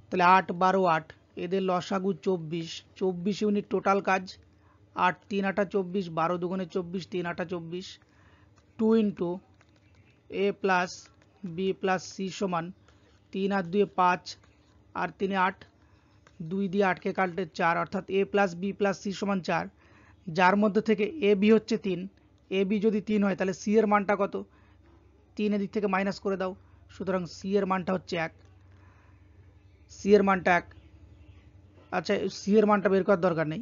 তাহলে 8 12 8, এদের লসাগু 24, 24 ইউনিট টোটাল কাজ। 8 3 8 24, 12 দুগুণে 24, 3 8 24, 2 ইন্টু এ প্লাস বি প্লাস সি সমান 3 আর 2 5 আর 3 8, 2 দিয়ে 8কে কাটলে 4, অর্থাৎ এ প্লাস বি প্লাস সি সমান 4, যার মধ্যে থেকে এ বি হচ্ছে 3, এ বি যদি 3 হয় তাহলে সি এর মানটা কত? 3 এদিক থেকে মাইনাস করে দাও, সুতরাং সি এর মানটা হচ্ছে 1, সি এর মানটা 1। আচ্ছা, সি এর মানটা বের করার দরকার নেই,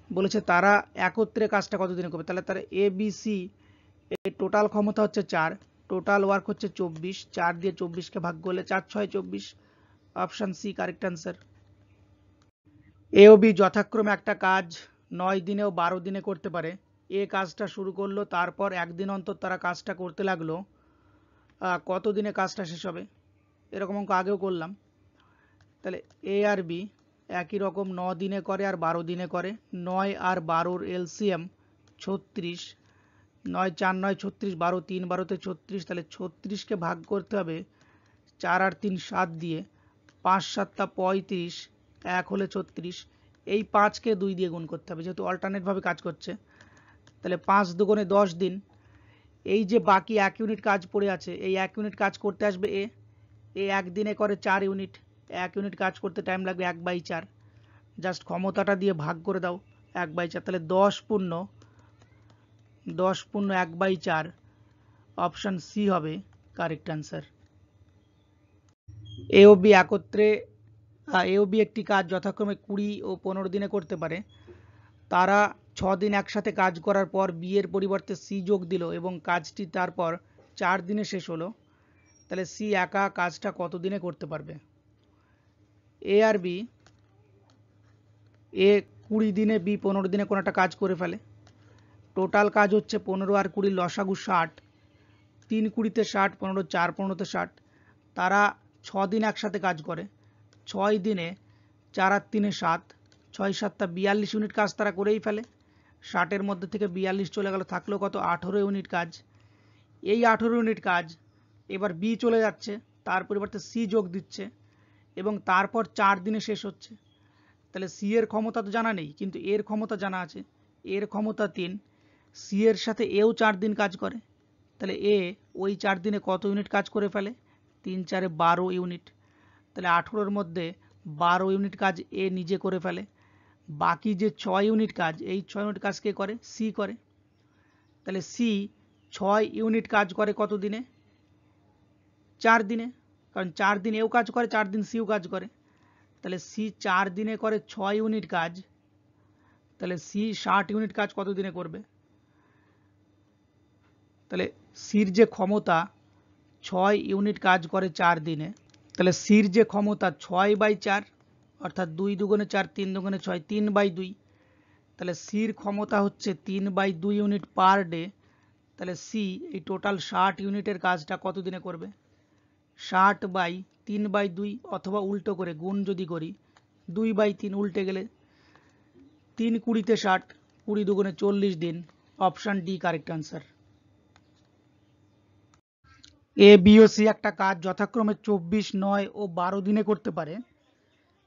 বলেছে তারা একত্রে কাজটা কত দিনে করবে। তাহলে তারা এ বি সি এর টোটাল ক্ষমতা হচ্ছে 4, টোটাল ওয়ার্ক হচ্ছে 24, 4 দিয়ে 24কে ভাগ করলে 4 6 24, অপশন সি কারেক্ট অ্যান্সার। এ ও বি যথাক্রমে একটা কাজ 9 দিনে ও 12 দিনে করতে পারে। এ কাজটা শুরু করলো, তারপর একদিন অন্তর তারা কাজটা করতে লাগলো, কত দিনে কাজটা শেষ হবে? এরকম অঙ্ক আগেও করলাম। তাহলে এ আর বি একই রকম 9 দিনে করে আর 12 দিনে করে। 9 আর 12-র এলসিএম 36, 9 4 9 36, 12 3 12-তে 36, তাহলে 36কে ভাগ করতে হবে 4 আর 3 7 দিয়ে, 5 7 35, 1 হলে 36, এই 5কে 2 দিয়ে গুণ করতে হবে যেহেতু অল্টারনেট ভাবে কাজ করছে। তাহলে 5 দুগুণে 10 দিন। এই যে বাকি 1 ইউনিট কাজ পড়ে আছে, এই 1 ইউনিট কাজ করতে আসবে এ, এ একদিনে করে 4 ইউনিট, 1 ইউনিট কাজ করতে টাইম লাগবে 1/4, জাস্ট ক্ষমতাটা দিয়ে ভাগ করে দাও 1/4, তাহলে 10 পূর্ণ 1/4, অপশন সি হবে কারেক্ট অ্যান্সার। এ ও বি একত্রে এ ও বি একটি কাজ যথাক্রমে 20 ও 15 দিনে করতে পারে। তারা 6 দিন একসাথে কাজ করার পর বি এর পরিবর্তে সি যোগ দিল এবং কাজটি তারপর 4 দিনে শেষ হলো, তাহলে সি একা কাজটা কত দিনে করতে পারবে? এ আর বি, এ 20 দিনে, বি 15 দিনে কোনো একটা কাজ করে ফেলে। টোটাল কাজ হচ্ছে 15 আর 20 লসাগু 60, 3 20-তে 60, 15 4 15-তে 60, তারা 6 দিন একসাথে কাজ করে। 6 দিনে 4 আর 3 7, 6 7 42 ইউনিট কাজ তারা করেই ফেলে। 60-এর মধ্যে থেকে 42 চলে গেল, থাকলো কত? 18 ইউনিট কাজ। এই 18 ইউনিট কাজ এবার বি চলে যাচ্ছে, তার পরিবর্তে সি যোগ দিচ্ছে এবং তারপর 4 দিনে শেষ হচ্ছে। তাহলে সি এর ক্ষমতা তো জানা নেই, কিন্তু এর ক্ষমতা জানা আছে। এর ক্ষমতা 3, সি এর সাথে এও 4 দিন কাজ করে, তাহলে এ ওই 4 দিনে কত ইউনিট কাজ করে ফেলে? 3 4 12 ইউনিট। তাহলে 18-র মধ্যে 12 ইউনিট কাজ এ নিজে করে ফেলে। বাকি যে 6 ইউনিট কাজ, এই 6 ইউনিট কাজ কে করে? সি করে। তাহলে সি 6 ইউনিট কাজ করে কত দিনে? 4 দিনে, কারণ 4 দিন এও কাজ করে, 4 দিন সিও কাজ করে। তাহলে সি 4 দিনে করে 6 ইউনিট কাজ, তাহলে সি 60 ইউনিট কাজ কত দিনে করবে? তাহলে সির যে ক্ষমতা 6 ইউনিট কাজ করে 4 দিনে, তাহলে সির যে ক্ষমতা 6/4, অর্থাৎ 2 দুগুণে 4, 3 দুগুণে 6, 3/2, তাহলে সির ক্ষমতা হচ্ছে 3/2 ইউনিট পার ডে। তাহলে সি এই টোটাল 60 ইউনিটের কাজটা কত দিনে করবে? 60/3/2, অথবা উল্টো করে গুণ যদি করি 2/3, উল্টে গেলে 3 20-তে 60, 20 দুগুণে 40 দিন, option D correct answer. A B O C একটা কাজ যথাক্রমে 24 9 ও 12 দিনে করতে পারে।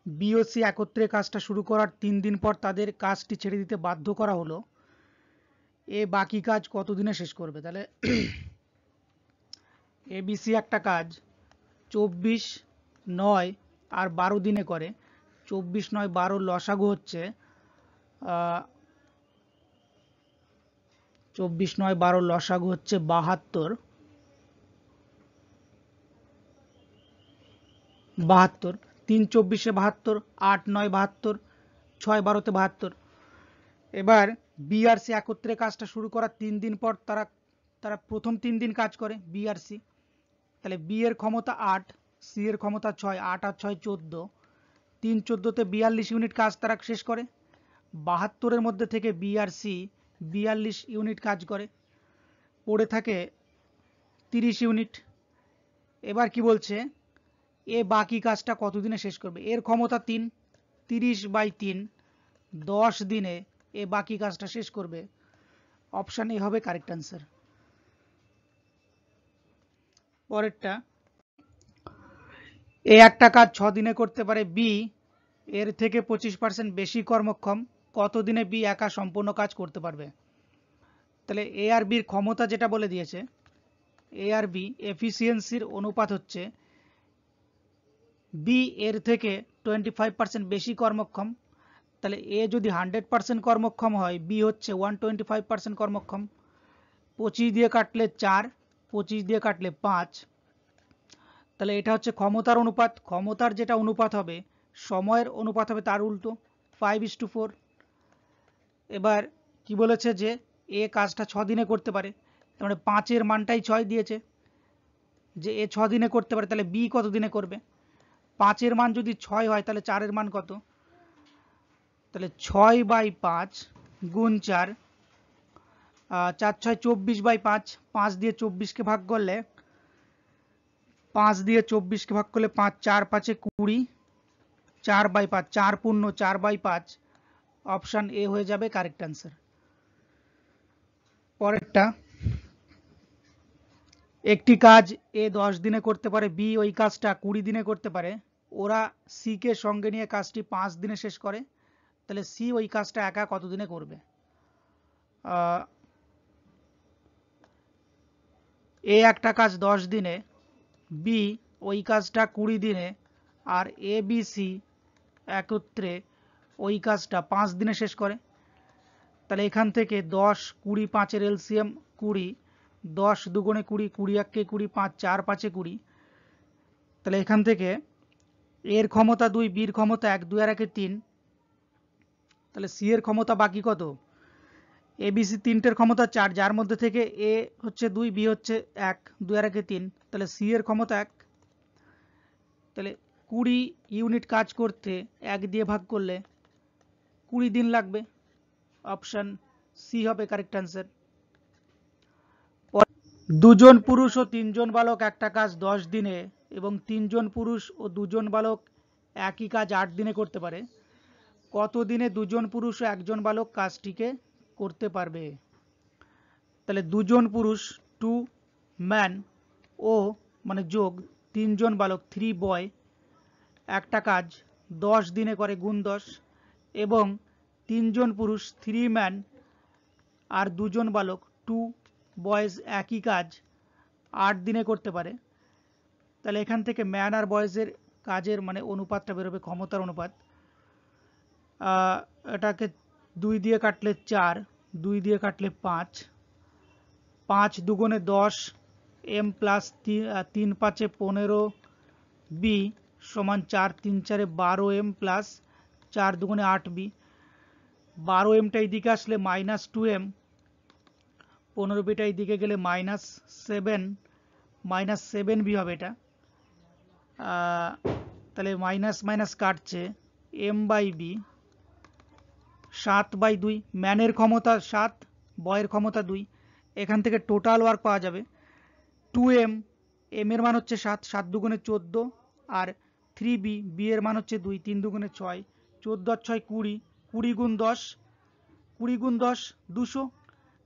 বি ও সি একত্রে কাজটা শুরু করার 3 দিন পর তাদের কাজটি ছেড়ে দিতে বাধ্য করা হলো, এ বাকি কাজ কত দিনে শেষ করবে? তাহলে এ বি সি একটা কাজ 24 9 আর 12 দিনে করে। 24 9 12 লসাগু হচ্ছে 24 9 12 লসাগু হচ্ছে 72, 3 24-এ 72, 8 9 72, 6 12 72। এবার বি আর সি একত্রে কাজটা শুরু করার 3 দিন পর তারা প্রথম 3 দিন কাজ করে বি আর সি। তাহলে বি এর ক্ষমতা 8, সি এর ক্ষমতা 6, 8 আর 6 14, 3 14 তে 42 ইউনিট কাজ তারা শেষ করে। 72 মধ্যে থেকে বি আর সি 42 ইউনিট কাজ করে, পড়ে থাকে 30 ইউনিট। এবার কি বলছে, এ বাকি কাজটা কতদিনে শেষ করবে? এর ক্ষমতা 3, 30/3 10 দিনে এ বাকি কাজটা শেষ করবে। অপশান এ হবে কারেক্ট অ্যান্সার। পরেরটা, এ একটা কাজ 6 দিনে করতে পারে বি এর থেকে 25% বেশি কর্মক্ষম, কত দিনে বি একা সম্পূর্ণ কাজ করতে পারবে? তাহলে এ আর বির ক্ষমতা যেটা বলে দিয়েছে, এ আর বি এফিসিয়েন্সির অনুপাত হচ্ছে বি এর থেকে 25% বেশি কর্মক্ষম। তাহলে এ যদি 100% কর্মক্ষম হয়, বি হচ্ছে 125% কর্মক্ষম। 25 দিয়ে কাটলে 4, 25 দিয়ে কাটলে 5। তাহলে এটা হচ্ছে ক্ষমতার অনুপাত। ক্ষমতার যেটা অনুপাত হবে, সময়ের অনুপাত হবে তার উল্টো, 5:4। এবার কি বলেছে যে এ কাজটা 6 দিনে করতে পারে, তার মানে 5-এর মানটাই 6 দিয়েছে যে এ 6 দিনে করতে পারে। তাহলে বি কত দিনে করবে? 5-এর মান যদি 6 হয় তাহলে 4-এর মান কত? তাহলে 6/5 গুণ 4, 4 6 24/5, 5 দিয়ে 24কে ভাগ করলে 5 দিয়ে 24কে ভাগ করলে 5, 4 5 20, 4/5, 4 পূর্ণ 4/5। অপশান এ হয়ে যাবে কারেক্ট অ্যান্সার। পরেরটা, একটি কাজ এ 10 দিনে করতে পারে, বি ওই কাজটা 20 দিনে করতে পারে। ওরা সি কে সঙ্গে নিয়ে কাজটি 5 দিনে শেষ করে। তাহলে সি ওই কাজটা একা কত দিনে করবে? এ একটা কাজ 10 দিনে, বি ওই কাজটা 20 দিনে, আর এ বি সি একত্রে ওই কাজটা 5 দিনে শেষ করে। তাহলে এখান থেকে 10 20 5-এর এলসিএম 20, 10 দুগুণে 20, 20 1 20, 5 4 5 20। তাহলে এখান থেকে এর ক্ষমতা 2, বির ক্ষমতা 1, 2 আর 1 3। তাহলে সি এর ক্ষমতা বাকি কত? এ বি সি তিনটের ক্ষমতা 4, যার মধ্যে থেকে এ হচ্ছে 2, বি হচ্ছে 1, 2 আর 1 3। তাহলে সি এর ক্ষমতা 1। তাহলে 20 ইউনিট কাজ করতে 1 দিয়ে ভাগ করলে 20 দিন লাগবে। অপশান সি হবে কারেক্ট অ্যান্সার। দুজন পুরুষ ও 3 জন বালক একটা কাজ 10 দিনে এবং 3 জন পুরুষ ও 2 জন বালক একই কাজ 8 দিনে করতে পারে। কত দিনে 2 জন পুরুষ ও 1 জন বালক কাজটিকে করতে পারবে? তাহলে 2 জন পুরুষ 2 ম্যান ও মানে যোগ 3 জন বালক 3 বয় একটা কাজ 10 দিনে করে, গুণ 10, এবং 3 জন পুরুষ 3 ম্যান আর 2 জন বালক 2 বয়েজ একই কাজ 8 দিনে করতে পারে। তাহলে এখান থেকে ম্যান আর বয়েজের কাজের মানে অনুপাতটা বেরোবে, ক্ষমতার অনুপাত। এটাকে 2 দিয়ে কাটলে 4, 2 দিয়ে কাটলে 5, 5 দুগুণে 10, এম প্লাস 3 5 15 বি সমান 4 3 4 12 এম প্লাস 4 দুগুণে 8 বি। 12 এমটা এইদিকে আসলে -2m, 15 বিটা এইদিকে গেলে -7 বি হবে এটা। তাহলে মাইনাস মাইনাস কাটছে, m/b 7/2। ম্যানের ক্ষমতা 7, বয়ের ক্ষমতা 2। এখান থেকে টোটাল ওয়ার্ক পাওয়া যাবে 2m, m এর মান হচ্ছে 7, 7 দুগুণে 14, আর 3b, b এর মান হচ্ছে 2, 3 দুগুণে 6, 14 আর 6 20, 20 গুণ 10, 20 গুণ 10 200।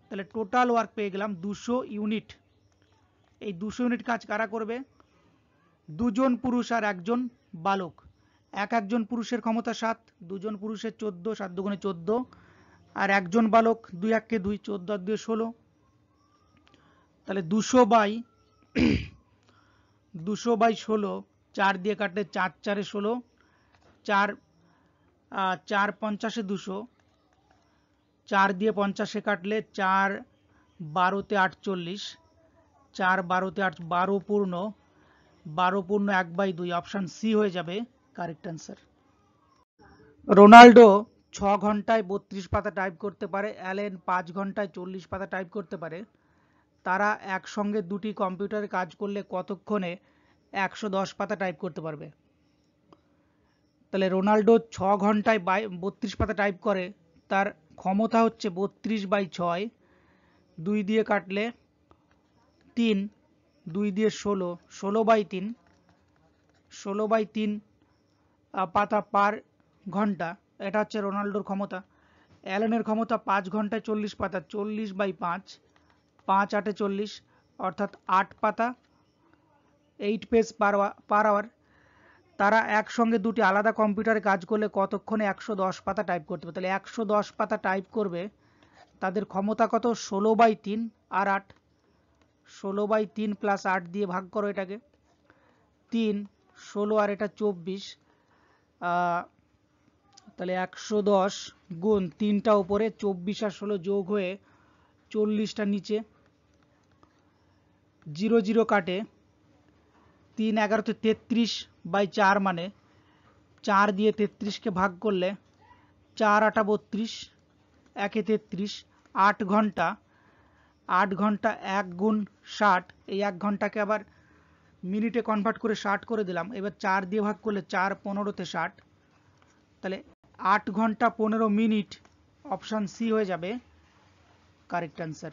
তাহলে টোটাল ওয়ার্ক পেয়ে গেলাম 200 ইউনিট। এই 200 ইউনিট কাজ কারা করবে? 2 জন পুরুষ আর 1 জন বালক। একজন পুরুষের ক্ষমতা 7, 2 জন পুরুষের 14, 7 দুগুণে 14, আর 1 জন বালক 2 1 2, 14 আর 2 16। তাহলে 200/16, 4 দিয়ে কাটলে 4 4 16, 4 4 50 200, 4 দিয়ে 50 কাটলে 4 12 48, 4 12 8 12 পূর্ণ 1/2। অপশান সি হয়ে যাবে কারেক্ট অ্যান্সার। রোনাল্ডো 6 ঘন্টায় 32 পাতা টাইপ করতে পারে, অ্যালেন 5 ঘন্টায় 40 পাতা টাইপ করতে পারে, তারা একসঙ্গে দুটি কম্পিউটারে কাজ করলে কতক্ষণে 110 পাতা টাইপ করতে পারবে? তাহলে রোনাল্ডো 6 ঘন্টায় 32 পাতা টাইপ করে, তার ক্ষমতা হচ্ছে 32/6, 2 দিয়ে কাটলে 3, 2 দিয়ে 16, 16/3, 16/3 পাতা পার ঘন্টা। এটা হচ্ছে রোনাল্ডোর ক্ষমতা। অ্যালেনের ক্ষমতা 5 ঘন্টায় 40 পাতা, 40/5, 5 8 40, অর্থাৎ 8 পাতা, 8 পেজ পার আওয়ার। তারা একসঙ্গে দুটি আলাদা কম্পিউটারে কাজ করলে কতক্ষণে 110 পাতা টাইপ করতে পারবে? তাহলে 110 পাতা টাইপ করবে, তাদের ক্ষমতা কত? 16/3 আর 8, 16/3 প্লাস 8 দিয়ে ভাগ করো এটাকে, 3, 16 আর এটা 24, তাহলে 110 গুণ 3টা উপরে, 24 আর 16 যোগ হয়ে 40টা নিচে, 0 0 কাটে, 3 11 33/4, মানে 4 দিয়ে 33কে ভাগ করলে 4 8 32, 1 33, 8 ঘন্টা, 8 ঘন্টা 1 গুণ 60, এই 1 ঘন্টাকে আবার মিনিটে কনভার্ট করে 60 করে দিলাম। এবার 4 দিয়ে ভাগ করলে 4 15 × 60, তাহলে 8 ঘন্টা 15 মিনিট, অপশান সি হয়ে যাবে correct answer.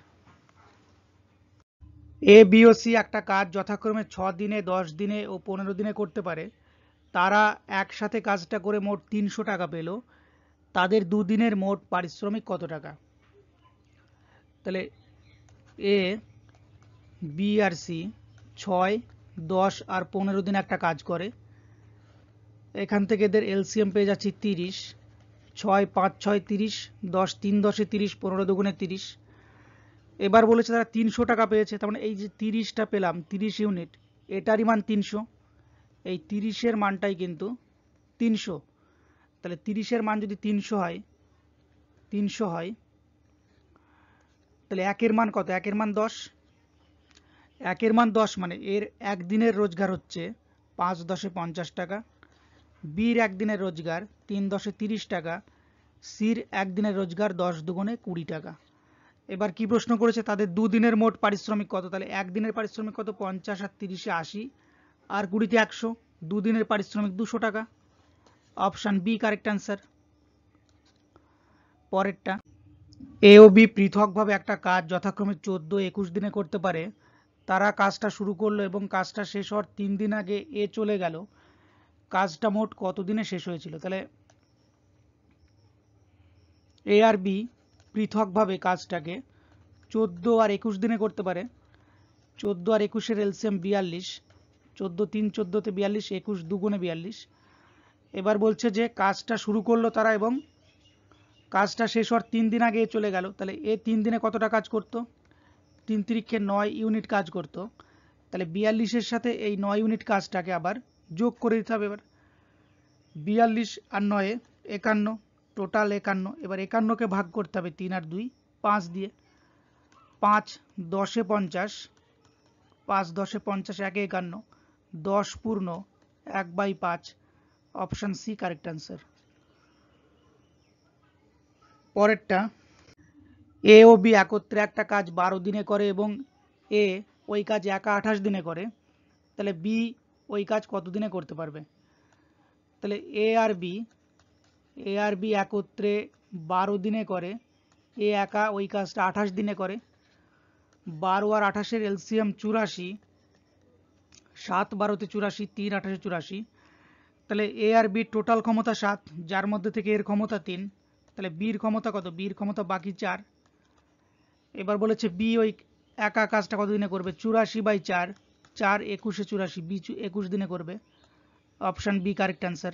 A B O C একটা কাজ যথাক্রমে 6 দিনে, 10 দিনে ও 15 দিনে করতে পারে। তারা একসাথে কাজটা করে মোট 300 টাকা পেল। তাদের দুদিনের মোট পারিশ্রমিক কত টাকা? তাহলে এ, বি আর সি 6, 10 আর 15 দিন একটা কাজ করে। এখান থেকে এদের এলসিএম পেয়ে যাচ্ছি 30, 6 5 6 30, 10 3 10 30, 15 দুগুণে 30। এবার বলেছে তারা 300 টাকা পেয়েছে, তার মানে এই যে 30টা পেলাম, 30 ইউনিট, এটারই মান 300, এই 30-এর মানটাই কিন্তু 300। তাহলে 30-এর মান যদি 300 হয়, 300 হয়, তাহলে একের মান কত? একের মান 10, একের মান 10, মানে এর একদিনের রোজগার হচ্ছে 5 10 50 টাকা, বির একদিনের রোজগার 3 10 30 টাকা, সির একদিনের রোজগার 10 দুগুণে 20 টাকা। এবার কি প্রশ্ন করেছে? তাদের দুদিনের মোট পারিশ্রমিক কত? তাহলে একদিনের পারিশ্রমিক কত? 50 আর 30-এ 80 আর 20-তে 100, দুদিনের পারিশ্রমিক 200 টাকা। Option B correct answer. পরেরটা, এ ও বি পৃথকভাবে একটা কাজ যথাক্রমে 14 21 দিনে করতে পারে। তারা কাজটা শুরু করলো এবং কাজটা শেষ হওয়ার 3 দিন আগে এ চলে গেল। কাজটা মোট কত দিনে শেষ হয়েছিল? তাহলে এ আর বি পৃথকভাবে কাজটাকে 14 আর 21 দিনে করতে পারে। 14 আর 21-এর এলসিএম 42, 14 3 14-তে 42, 21 দুগুণে 42। এবার বলছে যে কাজটা শুরু করলো তারা এবং কাজটা শেষ হওয়ার 3 দিন আগে চলে গেল। তাহলে এ 3 দিনে কতটা কাজ করত? 3 3 9 ইউনিট কাজ করত। তাহলে 42-এর সাথে এই 9 ইউনিট কাজটাকে আবার যোগ করে দিতে হবে। এবার 42 আর 9 51, টোটাল 51। এবার 51-কে ভাগ করতে হবে 3 আর 2 5 দিয়ে, 5 10 50, 5 10 50, 1 51, 10 পূর্ণ 1/5, অপশান সি কারেক্ট অ্যান্সার। পরেরটা, এ ও বি একত্রে একটা কাজ 12 দিনে করে এবং এ ওই কাজ একা 28 দিনে করে। তাহলে বি ওই কাজ কত দিনে করতে পারবে? তাহলে এ আর বি একত্রে 12 দিনে করে, এ একা ওই কাজটা 28 দিনে করে। 12 আর 28-এর এলসিএম 84, 7 12-তে 84, 3 28-এ 84। তাহলে এ আর বির টোটাল ক্ষমতা 7, যার মধ্যে থেকে এর ক্ষমতা 3। তাহলে বির ক্ষমতা কত? বির ক্ষমতা বাকি 4। এবার বলেছে বি ওই একা কাজটা কত দিনে করবে? 84/4, 4 21-এ 84, বি 21 দিনে করবে। Option B correct answer.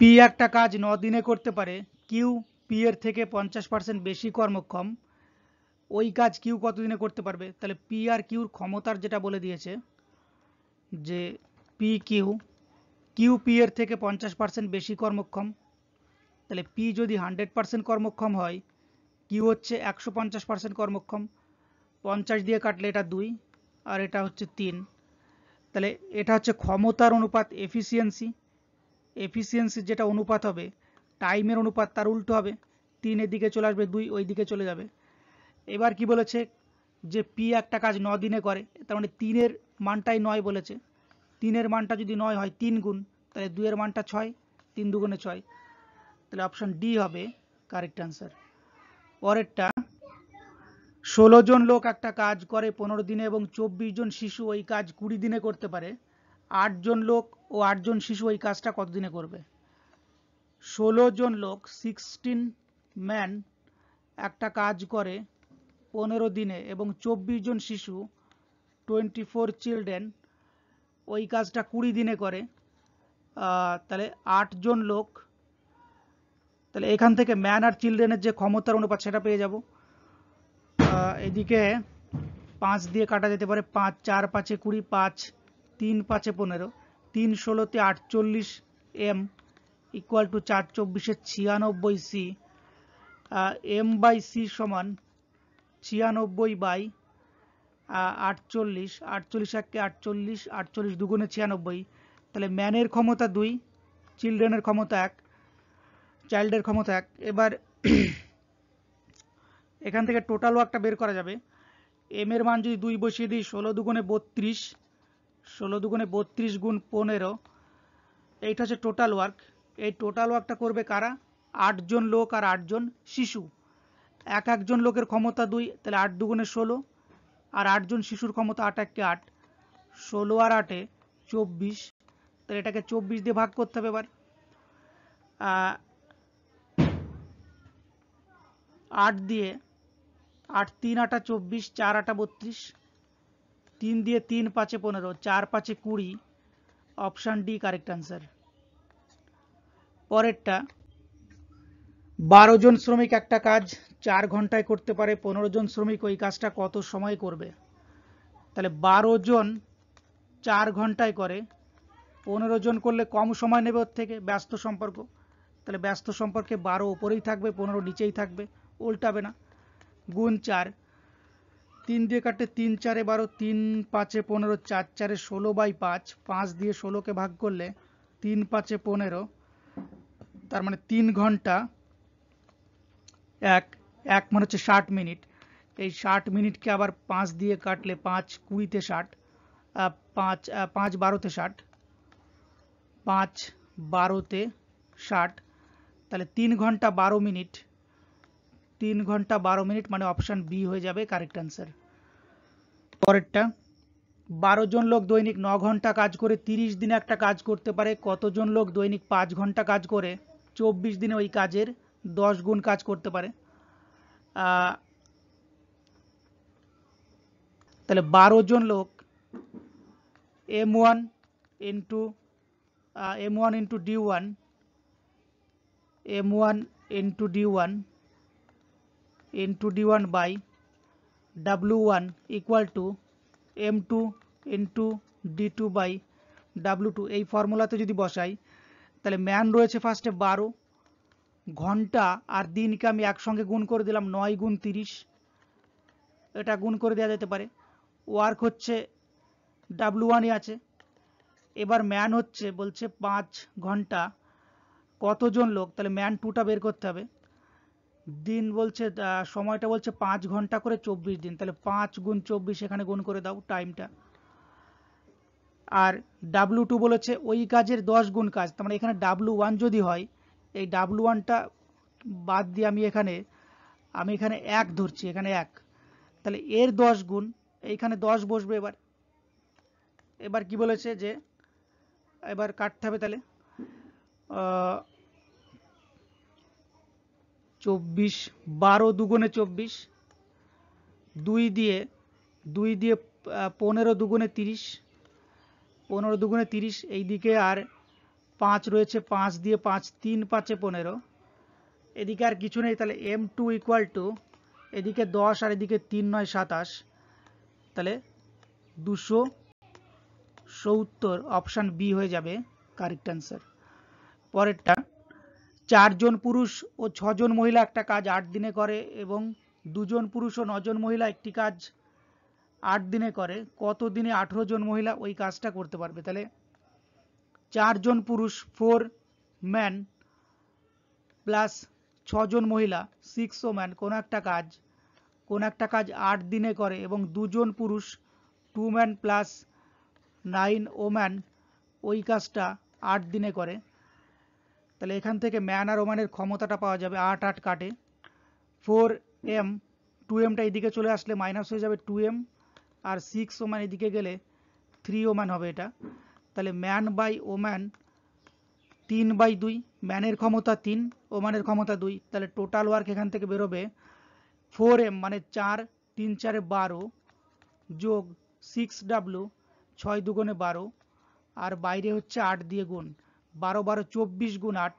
P একটা কাজ 9 দিনে করতে পারে। কিউ পি এর থেকে 50% বেশি কর্মক্ষম। ওই কাজ কিউ কত দিনে করতে পারবে? তাহলে পি আর কিউর ক্ষমতার যেটা বলে দিয়েছে যে পি কিউ পি এর থেকে 50% বেশি কর্মক্ষম। তাহলে পি যদি 100% কর্মক্ষম হয়, কিউ হচ্ছে 150% কর্মক্ষম। 50 দিয়ে কাটলে এটা 2 আর এটা হচ্ছে 3। তাহলে এটা হচ্ছে ক্ষমতার অনুপাত এফিসিয়েন্সি। এফিসিয়েন্সির যেটা অনুপাত হবে টাইমের অনুপাত তার উল্টো হবে, 3 এদিকে চলে আসবে, 2 ওই দিকে চলে যাবে। এবার কি বলেছে যে পি একটা কাজ 9 দিনে করে, তার মানে 3 এর মানটাই 9 বলেছে। 3 এর মানটা যদি 9 হয় 3 গুণ, তাহলে 2 এর মানটা 6, 3 দুগুণে 6, তাহলে অপশন ডি হবে কারেক্ট অ্যান্সার। পরেরটা, 16 জন লোক একটা কাজ করে 15 দিনে এবং 24 জন শিশু ওই কাজ 20 দিনে করতে পারে, 8 জন লোক ও 8 জন শিশু ওই কাজটা কত দিনে করবে? 16 জন লোক 16 ম্যান একটা কাজ করে 15 দিনে এবং 24 জন শিশু 24 চিলড্রেন ওই কাজটা 20 দিনে করে, তাহলে 8 জন লোক, তাহলে এখান থেকে ম্যান আর চিলড্রেনের যে ক্ষমতার অনুপাত সেটা পেয়ে যাব। এদিকে 5 দিয়ে কাটা যেতে পারে, 5 4 5 20, 5 3 5 15, 3 16 48 M equal to 4 24 96 C, M by C সমান 96 বাই 48, 48 একে 48, 48 দুগুণে 96, তাহলে ম্যানের ক্ষমতা 2, চিলড্রেনের ক্ষমতা 1, চাইল্ডের ক্ষমতা 1। এবার এখান থেকে টোটাল ওয়ার্কটা বের করা যাবে। এম এর মান যদি 2 বসিয়ে দিই, 16 দুগুণে 32, 16 দুগুণে 32 গুণ 15, এইটা হচ্ছে টোটাল ওয়ার্ক। এই টোটাল ওয়ার্কটা করবে কারা? 8 জন লোক আর 8 জন শিশু। এক একজন লোকের ক্ষমতা 2, তাহলে 8 দুগুণে 16, আর 8 জন শিশুর ক্ষমতা 8 একে 8, 16 আর 8 24, তাহলে এটাকে 24 দিয়ে ভাগ করতে হবে। এবার 8 দিয়ে 8 3 8 24, 4 8 32, 3 দিয়ে 3 5 15, 4 5 20, অপশান ডি কারেক্ট অ্যান্সার। পরেরটা, 12 জন শ্রমিক একটা কাজ 4 ঘন্টায় করতে পারে, 15 জন শ্রমিক ওই কাজটা কত সময় করবে? তাহলে 12 জন 4 ঘন্টায় করে, 15 জন করলে কম সময় নেবে ওর থেকে, ব্যস্ত সম্পর্ক, তাহলে ব্যস্ত সম্পর্কে 12 উপরেই থাকবে, 15 নিচেই থাকবে, উল্টাবে না, গুণ 4, 3 দিয়ে কাটতে 3 4 12, 3 5 15, 4 4 16 বাই 5, 5 দিয়ে 16কে ভাগ করলে 3 5 15, তার মানে 3 ঘন্টা 1 মানে হচ্ছে 60 মিনিট। এই 60 মিনিটকে আবার 5 দিয়ে কাটলে 5 20 60, 5 5 12 60, 5 12 60, তাহলে 3 ঘন্টা 12 মিনিট, 3 ঘন্টা 12 মিনিট, মানে অপশান বি হয়ে যাবে কারেক্ট অ্যান্সার। পরেরটা, 12 জন লোক দৈনিক 9 ঘন্টা কাজ করে 30 দিনে একটা কাজ করতে পারে, কতজন লোক দৈনিক 5 ঘন্টা কাজ করে 24 দিনে ওই কাজের 10 গুণ কাজ করতে পারে? তাহলে 12 জন লোক m1 into m1 into d1, m1 into d1 into d1 by w1 equal to m2 into d2 by w2। এই ফর্মুলাতে যদি বসাই, তাহলে ম্যান রয়েছে ফার্স্টে 12, ঘন্টা আর দিনকে আমি একসঙ্গে গুণ করে দিলাম, 9 গুণ 30, এটা গুণ করে দেওয়া যেতে পারে। ওয়ার্ক হচ্ছে w1ই আছে। এবার ম্যান হচ্ছে বলছে 5 ঘন্টা, কতজন লোক, তাহলে ম্যান 2টা বের করতে হবে। দিন বলছে, সময়টা বলছে 5 ঘন্টা করে 24 দিন, তাহলে 5 গুণ 24 এখানে গুণ করে দাও টাইমটা। আর w2 বলেছে ওই কাজের 10 গুণ কাজ, তার মানে এখানে w1 যদি হয়, এই w1টা বাদ দিয়ে আমি এখানে 1 ধরছি, এখানে 1, তাহলে এর 10 গুণ, এইখানে 10 বসবে। এবার কি বলেছে যে এবার কাটতে হবে, তাহলে 24, 12 দুগুণে 24, 2 দিয়ে 15 দুগুণে 30, 15 দুগুণে 30, এইদিকে আর 5 রয়েছে, 5 দিয়ে 5 3 5 15, এদিকে আর কিছু নেই, তাহলে m2 ইকুয়াল টু এদিকে 10 আর এদিকে 3 9 27, তাহলে 270, অপশান বি হয়ে যাবে কারেক্ট অ্যান্সার। পরেরটা, 4 জন পুরুষ ও 6 জন মহিলা একটা কাজ 8 দিনে করে এবং 2 জন পুরুষ ও 9 জন মহিলা একটি কাজ 8 দিনে করে, কত দিনে 18 জন মহিলা ওই কাজটা করতে পারবে? তাহলে 4 জন পুরুষ 4 ম্যান প্লাস 6 জন মহিলা 6 ওম্যান কোনো একটা কাজ 8 দিনে করে এবং 2 জন পুরুষ 2 ম্যান প্লাস 9 ওম্যান ওই কাজটা 8 দিনে করে। তাহলে এখান থেকে ম্যান আর ওম্যানের ক্ষমতাটা পাওয়া যাবে, 8 8 কাটে 4m, 2mটা এদিকে চলে আসলে মাইনাস হয়ে যাবে 2m, আর 6 ওম্যান এদিকে গেলে 3 ওম্যান হবে এটা। তাহলে ম্যান বাই ওম্যান 3/2, ম্যানের ক্ষমতা 3, ওম্যানের ক্ষমতা 2, তাহলে টোটাল ওয়ার্ক এখান থেকে বেরোবে 4m মানে 4, 3 4 12 যোগ 6w 6 দুগুণে 12, আর বাইরে হচ্ছে 8 দিয়ে গুণ, 12 12 24 গুণ 8,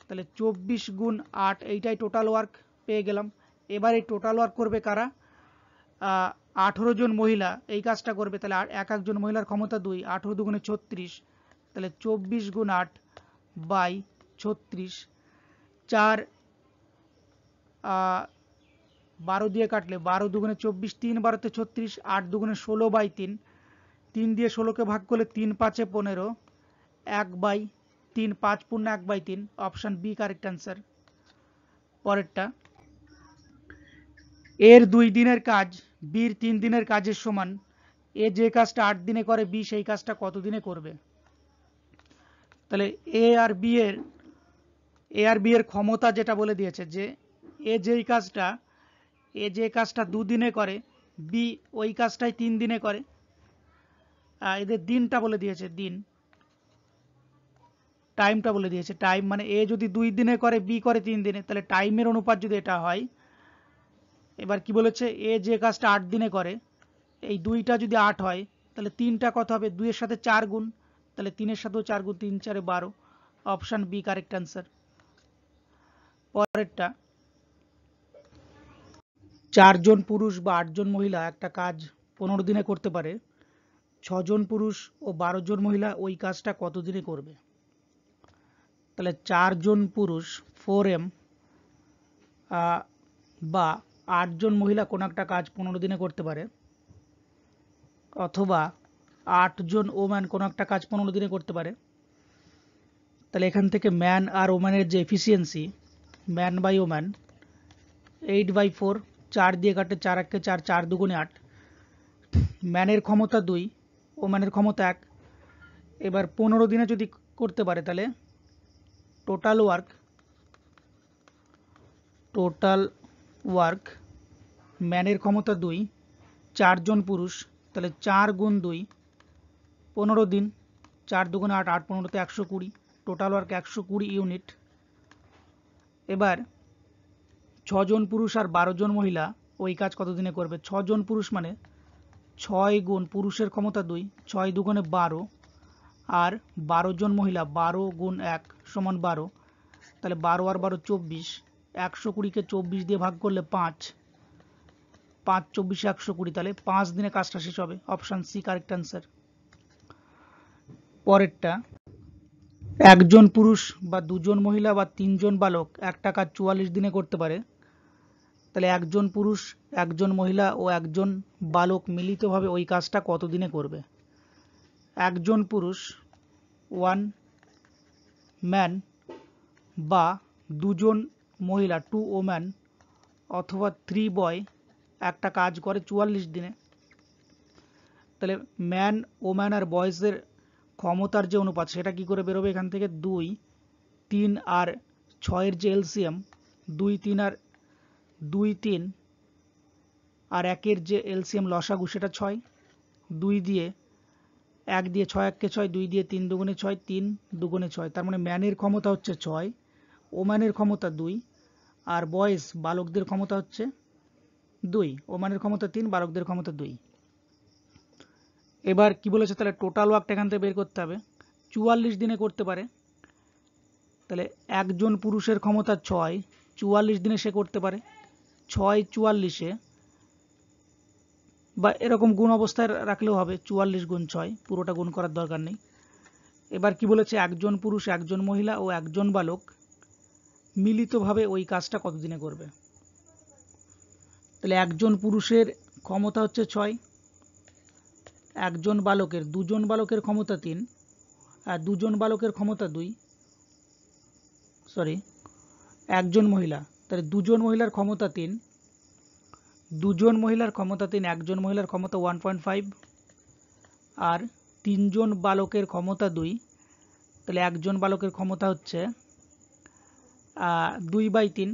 তাহলে 24 গুণ 8, এইটাই টোটাল ওয়ার্ক পেয়ে গেলাম। এবার এই টোটাল ওয়ার্ক করবে কারা? 18 জন মহিলা এই কাজটা করবে, তাহলে এক একজন মহিলার ক্ষমতা 2, 18 দুগুণে 36, তাহলে 24 গুণ 8 বাই 36, 4 12 দিয়ে কাটলে 12 দুগুণে 24, 3 12 36, 8 দুগুণে 16 বাই 3, 3 দিয়ে 16কে ভাগ করলে 3 5 15, 1/3, 5 পূর্ণ 1/3, অপশান বি কারেক্ট অ্যান্সার। পরেরটা, এর 2 দিনের কাজ বির 3 দিনের কাজের সমান, এ যে কাজটা 8 দিনে করে বি সেই কাজটা কত দিনে করবে? তাহলে এ আর বি এর ক্ষমতা যেটা বলে দিয়েছে যে এ যে কাজটা 2 দিনে করে বি ওই কাজটাই 3 দিনে করে। এদের দিনটা বলে দিয়েছে, টাইমটা বলে দিয়েছে, টাইম মানে এ যদি 2 দিনে করে বি করে 3 দিনে, তাহলে টাইমের অনুপাত যদি এটা হয়। এবার কি বলেছে, এ যে কাজটা 8 দিনে করে, এই 2টা যদি 8 হয় তাহলে 3টা কত হবে? 2 এর সাথে 4 গুণ, তাহলে 3 এর সাথেও 4 গুণ, 3 4 12, অপশান বি কারেক্ট অ্যান্সার। পরেরটা, 4 জন পুরুষ বা 8 জন মহিলা একটা কাজ 15 দিনে করতে পারে, 6 জন পুরুষ ও 12 জন মহিলা ওই কাজটা কত দিনে করবে? তাহলে 4 জন পুরুষ 4m বা 8 জন মহিলা কোনো একটা কাজ 15 দিনে করতে পারে, অথবা 8 জন ওম্যান কোনো একটা কাজ 15 দিনে করতে পারে। তাহলে এখান থেকে ম্যান আর ওম্যানের যে এফিসিয়েন্সি, ম্যান বাই ওম্যান 8/4, 4 দিয়ে কাটে 4 1 4, 4 দুগুণে 8, ম্যানের ক্ষমতা 2, ওম্যানের ক্ষমতা 1। এবার 15 দিনে যদি করতে পারে তাহলে টোটাল ওয়ার্ক ম্যানের ক্ষমতা 2, 4 জন পুরুষ, তাহলে 4 গুণ 2, 15 দিন, 4 দুগুণে 8, 8 15 120, টোটাল ওয়ার্ক 120 ইউনিট। এবার 6 জন পুরুষ আর 12 জন মহিলা ওই কাজ কত দিনে করবে? 6 জন পুরুষ মানে 6 গুণ পুরুষের ক্ষমতা 2, 6 দুগুণে 12, আর 12 জন মহিলা 12 গুণ 1 সমান 12, তাহলে 12 আর 12 24, 120কে 24 দিয়ে ভাগ করলে 5, 5 24 120, তাহলে 5 দিনে কাজটা শেষ হবে, অপশান সি কারেক্ট অ্যান্সার। পরেরটা, একজন পুরুষ বা 2 জন মহিলা বা 3 জন বালক একটা কাজ 44 দিনে করতে পারে, তাহলে একজন পুরুষ, একজন মহিলা ও একজন বালক মিলিতভাবে ওই কাজটা কত দিনে করবে? একজন পুরুষ 1 ম্যান বা 2 জন মহিলা 2 ওম্যান অথবা 3 বয় একটা কাজ করে 44 দিনে। তাহলে ম্যান, ওম্যান আর বয়েজের ক্ষমতার যে অনুপাত সেটা কি করে বেরোবে? এখান থেকে 2 3 আর 6 এর যে এলসিএম, 2 3 আর 1 এর যে এলসিএম লসাগু সেটা 6, 2 দিয়ে 1 দিয়ে 6 1 কে 6, 2 দিয়ে 3 দুগুণে 6, 3 দুগুণে 6, তার মানে ম্যানের ক্ষমতা হচ্ছে 6, ওম্যানের ক্ষমতা 2, আর বয়েজ বালকদের ক্ষমতা হচ্ছে 2, ওম্যানের ক্ষমতা 3, বালকদের ক্ষমতা 2। এবার কি বলেছে, তাহলে টোটাল ওয়ার্কটা এখান থেকে বের করতে হবে। 44 দিনে করতে পারে, তাহলে একজন পুরুষের ক্ষমতা 6, 44 দিনে সে করতে পারে, 6 44-এ বা এরকম গুণ অবস্থায় রাখলেও হবে, 44 গুণ 6, পুরোটা গুণ করার দরকার নেই। এবার কি বলেছে, একজন পুরুষ, একজন মহিলা ও একজন বালক মিলিতভাবে ওই কাজটা কত দিনে করবে? তাহলে একজন পুরুষের ক্ষমতা হচ্ছে 6, একজন বালকের, 2 জন বালকের ক্ষমতা 3, আর 2 জন বালকের ক্ষমতা 2, একজন মহিলা, তাহলে দুজন মহিলার ক্ষমতা 3, দুজন মহিলার ক্ষমতা 3, একজন মহিলার ক্ষমতা 1.5, আর 3 জন বালকের ক্ষমতা 2, তাহলে একজন বালকের ক্ষমতা হচ্ছে 2/3,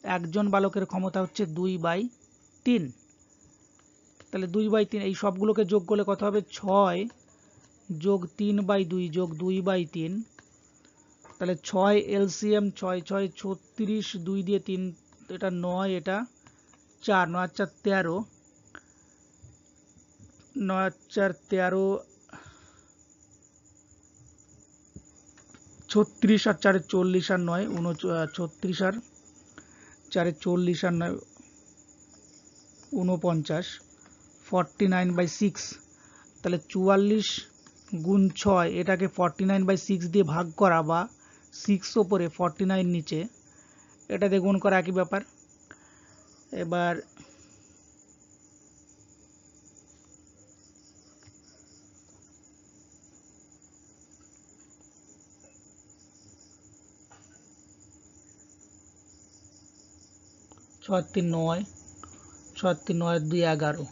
একজন বালকের ক্ষমতা হচ্ছে 2/3, তাহলে 2/3 এই সবগুলোকে যোগ করলে কত হবে? 6 যোগ 3/2 যোগ 2/3, তাহলে 6 এলসিএম 6 6 36, 2 দিয়ে 3 এটা 9, এটা 4, 9 আর 4 13, 9 আর 4 13, 36 আর 4 40 আর 9 36 আর 4 40 আর 9 49, 49/6, তাহলে 44 গুণ 6, এটাকে 49/6 দিয়ে ভাগ করা বা 6 ওপরে 49 নিচে, এটা দিয়ে গুণ করা একই ব্যাপার। এবার ছয় 3 9, 6 3 9 2 11,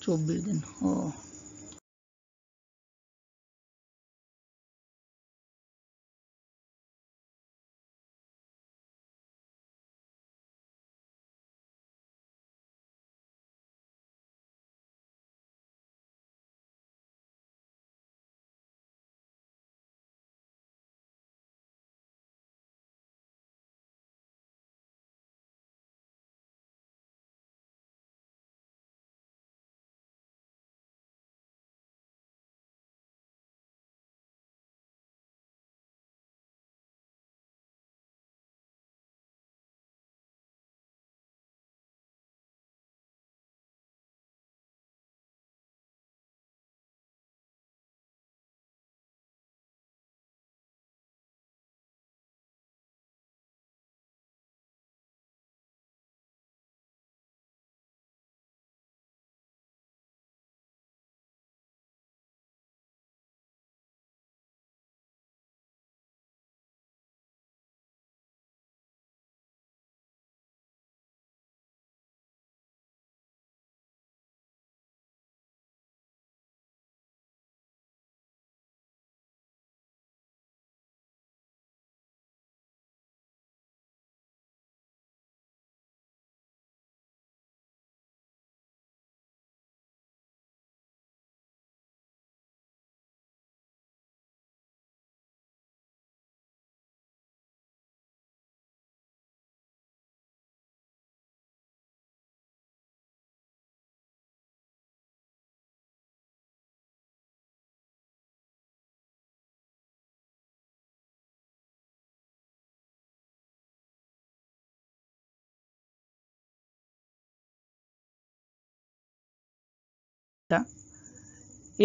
24 দিন। ও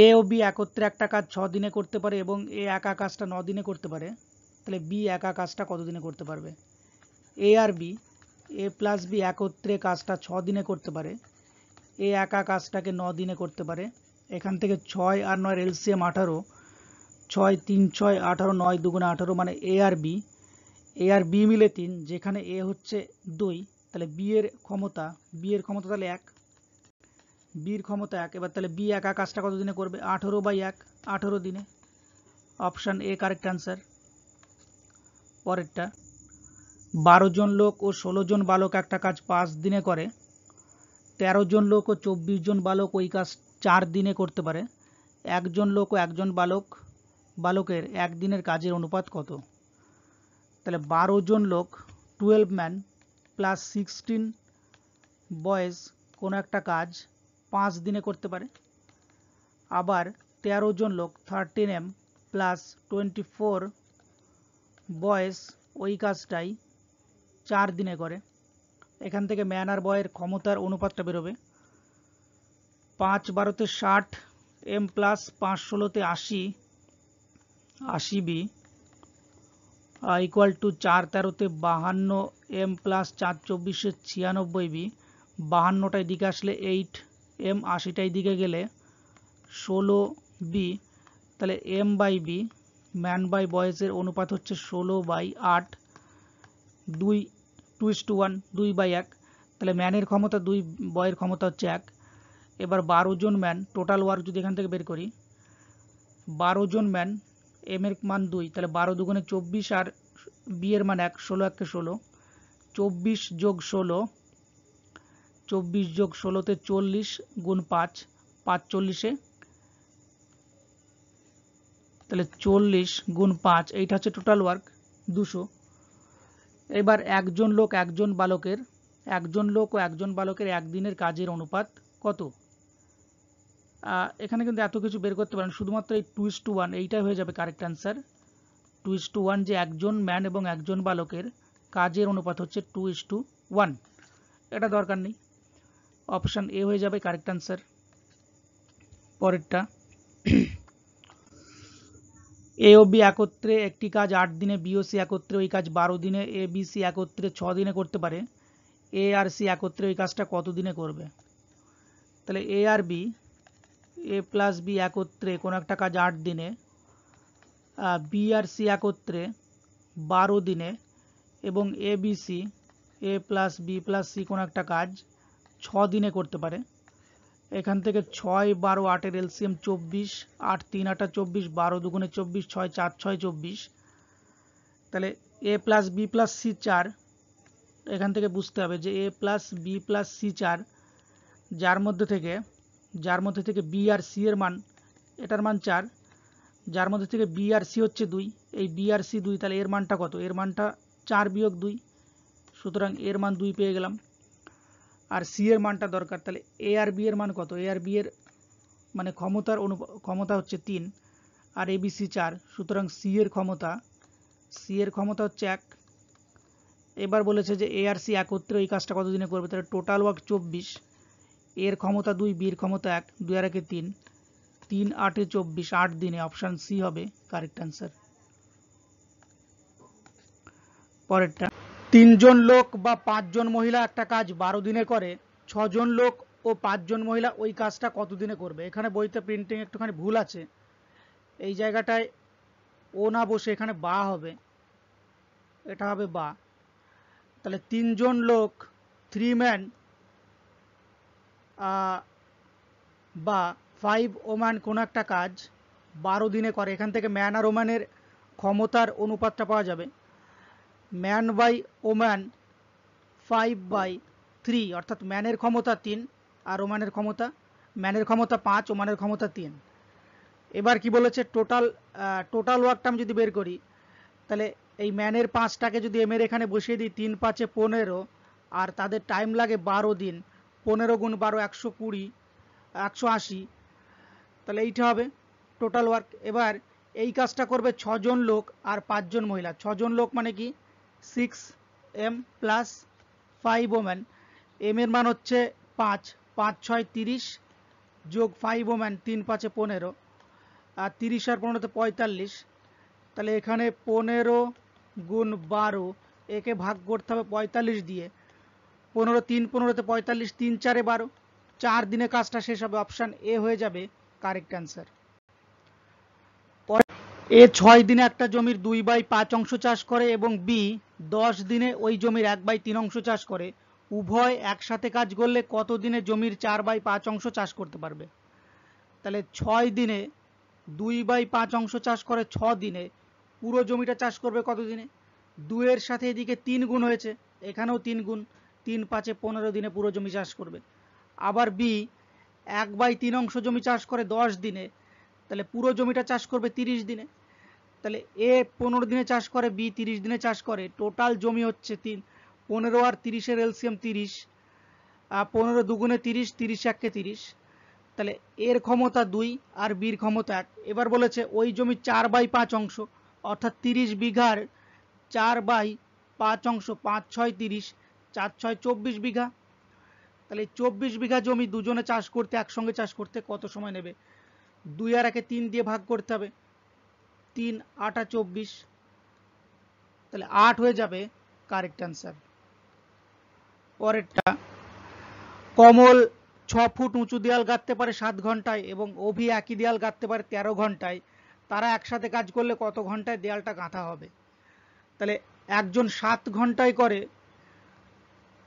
এ ও বি একত্রে একটা কাজ 6 দিনে করতে পারে এবং এ একা কাজটা 9 দিনে করতে পারে, তাহলে বি একা কাজটা কত দিনে করতে পারবে? এ আর বি, এ প্লাস বি একত্রে কাজটা 6 দিনে করতে পারে, এ একা কাজটাকে 9 দিনে করতে পারে। এখান থেকে 6 আর 9 এলসিএম 18, 6 3 6 18, 9 2 18, মানে এ আর বি মিলে 3, যেখানে এ হচ্ছে 2, তাহলে বি এর ক্ষমতা তাহলে 1, বির ক্ষমতা 1। এবার তাহলে বি একা কাজটা কত দিনে করবে? 18/1, 18 দিনে। Option A correct answer. পরেরটা, 12 জন লোক ও 16 জন বালক একটা কাজ 5 দিনে করে, 13 জন লোক ও 24 জন বালক ওই কাজ 4 দিনে করতে পারে, একজন লোক ও একজন বালকের একদিনের কাজের অনুপাত কত? তাহলে 12 জন লোক 12 ম্যান প্লাস 16 বয়েজ কোনো একটা কাজ 5 দিনে করতে পারে, আবার 13 জন লোক 13M প্লাস 24 বয়েজ ওই কাজটাই 4 দিনে করে। এখান থেকে ম্যান আর বয়ের ক্ষমতার অনুপাতটা বেরোবে 5 12 60 M plus 5 16 80 80B equal to 4 13 52 M plus 4 24 96B। 52টাই দিকে আসলে 8M, 80টাই দিকে গেলে 16B, তাহলে M/B ম্যান বাই বয়েজের অনুপাত হচ্ছে 16/8, 2:1, 2/1। তাহলে ম্যানের ক্ষমতা 2, বয়ের ক্ষমতা হচ্ছে 1। এবার 12 জন ম্যান, টোটাল ওয়ার্ক যদি এখান থেকে বের করি, 12 জন ম্যান, এম এর মান 2, তাহলে 12 দুগুণে 24 আর বি এর মান 1, 16 1 16, 24 যোগ 16, 24 যোগ 16 তে 40 গুণ 5, 5 40-এ, তাহলে 40 গুণ 5, এইটা হচ্ছে টোটাল ওয়ার্ক 200। এবার একজন লোক ও একজন বালকের একদিনের কাজের অনুপাত কত? এখানে কিন্তু এত কিছু বের করতে পারেন, শুধুমাত্র এই 2:1 এইটাই হয়ে যাবে কারেক্ট অ্যান্সার। 2:1, যে একজন ম্যান এবং একজন বালকের কাজের অনুপাত হচ্ছে 2:1, এটা দরকার নেই, অপশান এ হয়ে যাবে কারেক্ট অ্যান্সার। পরেরটা, এ ও বি একত্রে একটি কাজ 8 দিনে, বি ও সি একত্রে ওই কাজ 12 দিনে, এ বি সি একত্রে 6 দিনে করতে পারে, এ আর সি একত্রে ওই কাজটা কত দিনে করবে? তাহলে এ আর বি, এ প্লাস বি একত্রে কোনো একটা কাজ 8 দিনে, বি আর সি একত্রে 12 দিনে, এবং A B C, A plus B plus C কোনো একটা কাজ 6 দিনে করতে পারে। এখান থেকে 6, 12, 8-এর এলসিএম 24, 8 3 8 24, 12 দুগুণে 24, 6 4 6 24। তাহলে এ প্লাস বি প্লাস সি 4, এখান থেকে বুঝতে হবে যে A plus B plus C 4, যার মধ্যে থেকে বি আর সি এর মান, এটার মান 4, যার মধ্যে থেকে বি আর সি হচ্ছে 2, এই বি আর সি 2, তাহলে এর মানটা কত? এর মানটা 4 বিয়োগ 2, সুতরাং এর মান 2 পেয়ে গেলাম। আর সি এর মানটা দরকার, তাহলে এ আর বি এর মান কত? এ আর বি এর মানে ক্ষমতা হচ্ছে 3, আর এ বি সি 4, সুতরাং সি এর ক্ষমতা হচ্ছে 1। এবার বলেছে যে এ আর সি একত্রে এই কাজটা কত দিনে করবে? তাহলে টোটাল ওয়ার্ক 24, এর ক্ষমতা 2, বির ক্ষমতা 1, 2 আর 1 3, 3 8 24, 8 দিনে, অপশান সি হবে কারেক্ট অ্যান্সার। পরেরটা, 3 জন লোক বা 5 জন মহিলা একটা কাজ 12 দিনে করে, 6 জন লোক ও 5 জন মহিলা ওই কাজটা কত দিনে করবে? এখানে বইতে প্রিন্টিং একটুখানি ভুল আছে, এই জায়গাটায় ও না বসে এখানে বা হবে, এটা হবে বা। তাহলে 3 জন লোক, 3 ম্যান বা 5 ওম্যান কোনো একটা কাজ 12 দিনে করে, এখান থেকে ম্যান আর ওম্যানের ক্ষমতার অনুপাতটা পাওয়া যাবে। ম্যান বাই ওম্যান 5/3, অর্থাৎ ম্যানের ক্ষমতা 3 আর ম্যানের ক্ষমতা 5, ওম্যানের ক্ষমতা 3। এবার কি বলেছে? টোটাল ওয়ার্কটা আমি যদি বের করি, তাহলে এই ম্যানের 5টাকে যদি এম এর এখানে বসিয়ে দিই, 3 5 15, আর তাদের টাইম লাগে 12 দিন, 15 গুণ 12 120, 180, তাহলে এইটা হবে টোটাল ওয়ার্ক। এবার এই কাজটা করবে 6 জন লোক আর 5 জন মহিলা। 6 জন লোক মানে কি 6m প্লাস 5 ওম্যান, এম এর মান হচ্ছে 5, 5 6 30 যোগ 5 ওম্যান, 3 5 15, আর 30 আর 15 45, তাহলে এখানে 15 গুণ 12, একে ভাগ করতে হবে 45 দিয়ে, 15 3 15 45, 3 4 12, 4 দিনে কাজটা শেষ হবে, অপশান এ হয়ে যাবে কারেক্ট অ্যান্সার। এ 6 দিনে একটা জমির 2/5 অংশ চাষ করে এবং বি 10 দিনে ওই জমির 1/3 অংশ চাষ করে, উভয় একসাথে কাজ করলে কত দিনে জমির 4/5 অংশ চাষ করতে পারবে? তাহলে 6 দিনে 2/5 অংশ চাষ করে 6 দিনে, পুরো জমিটা চাষ করবে কত দিনে? 2 এর সাথে এদিকে 3 গুণ হয়েছে, এখানেও 3 গুণ, 3 5 15 দিনে পুরো জমি চাষ করবে। আবার বি 1/3 অংশ জমি চাষ করে 10 দিনে, তাহলে পুরো জমিটা চাষ করবে 30 দিনে। তাহলে এ 15 দিনে চাষ করে, বি 30 দিনে চাষ করে, টোটাল জমি হচ্ছে 15 আর 30-এর এলসিএম 30, 15 দুগুণে 30, 30 1 30, তাহলে এর ক্ষমতা 2 আর বির ক্ষমতা 1। এবার বলেছে ওই জমি 4/5 অংশ, অর্থাৎ 30 বিঘার 4/5 অংশ, 5 6 30, 4 6 24 বিঘা। তাহলে 24 বিঘা জমি দুজনে চাষ করতে, একসঙ্গে চাষ করতে কত সময় নেবে? 2 আর 1 3 দিয়ে ভাগ করতে হবে, 3 8 24, তাহলে 8 হয়ে যাবে কারেক্ট অ্যান্সার। পরেরটা, কমল 6 ফুট উঁচু দেয়াল গাঁথতে পারে 7 ঘন্টায় এবং অভি একই দেয়াল গাঁথতে পারে 13 ঘন্টায়, তারা একসাথে কাজ করলে কত ঘন্টায় দেয়ালটা গাঁথা হবে। তাহলে একজন 7 ঘন্টায় করে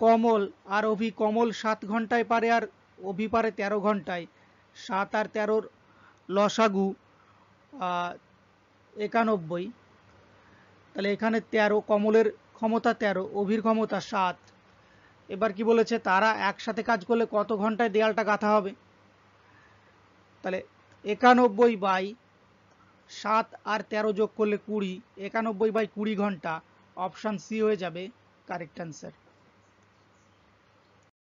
কমল, আর অভি, কমল 7 ঘন্টায় পারে আর অভি পারে 13 ঘন্টায়। 7 আর 13-র লসাগু 91। তাহলে এখানে 13, কমলের ক্ষমতা 13, অভির ক্ষমতা 7। এবার কি বলেছে, তারা একসাথে কাজ করলে কত ঘন্টায় দেয়ালটা গাঁথা হবে। তাহলে 91/7 আর 13 যোগ করলে 20, 91/20 ঘন্টা। অপশান সি হয়ে যাবে কারেক্ট অ্যান্সার।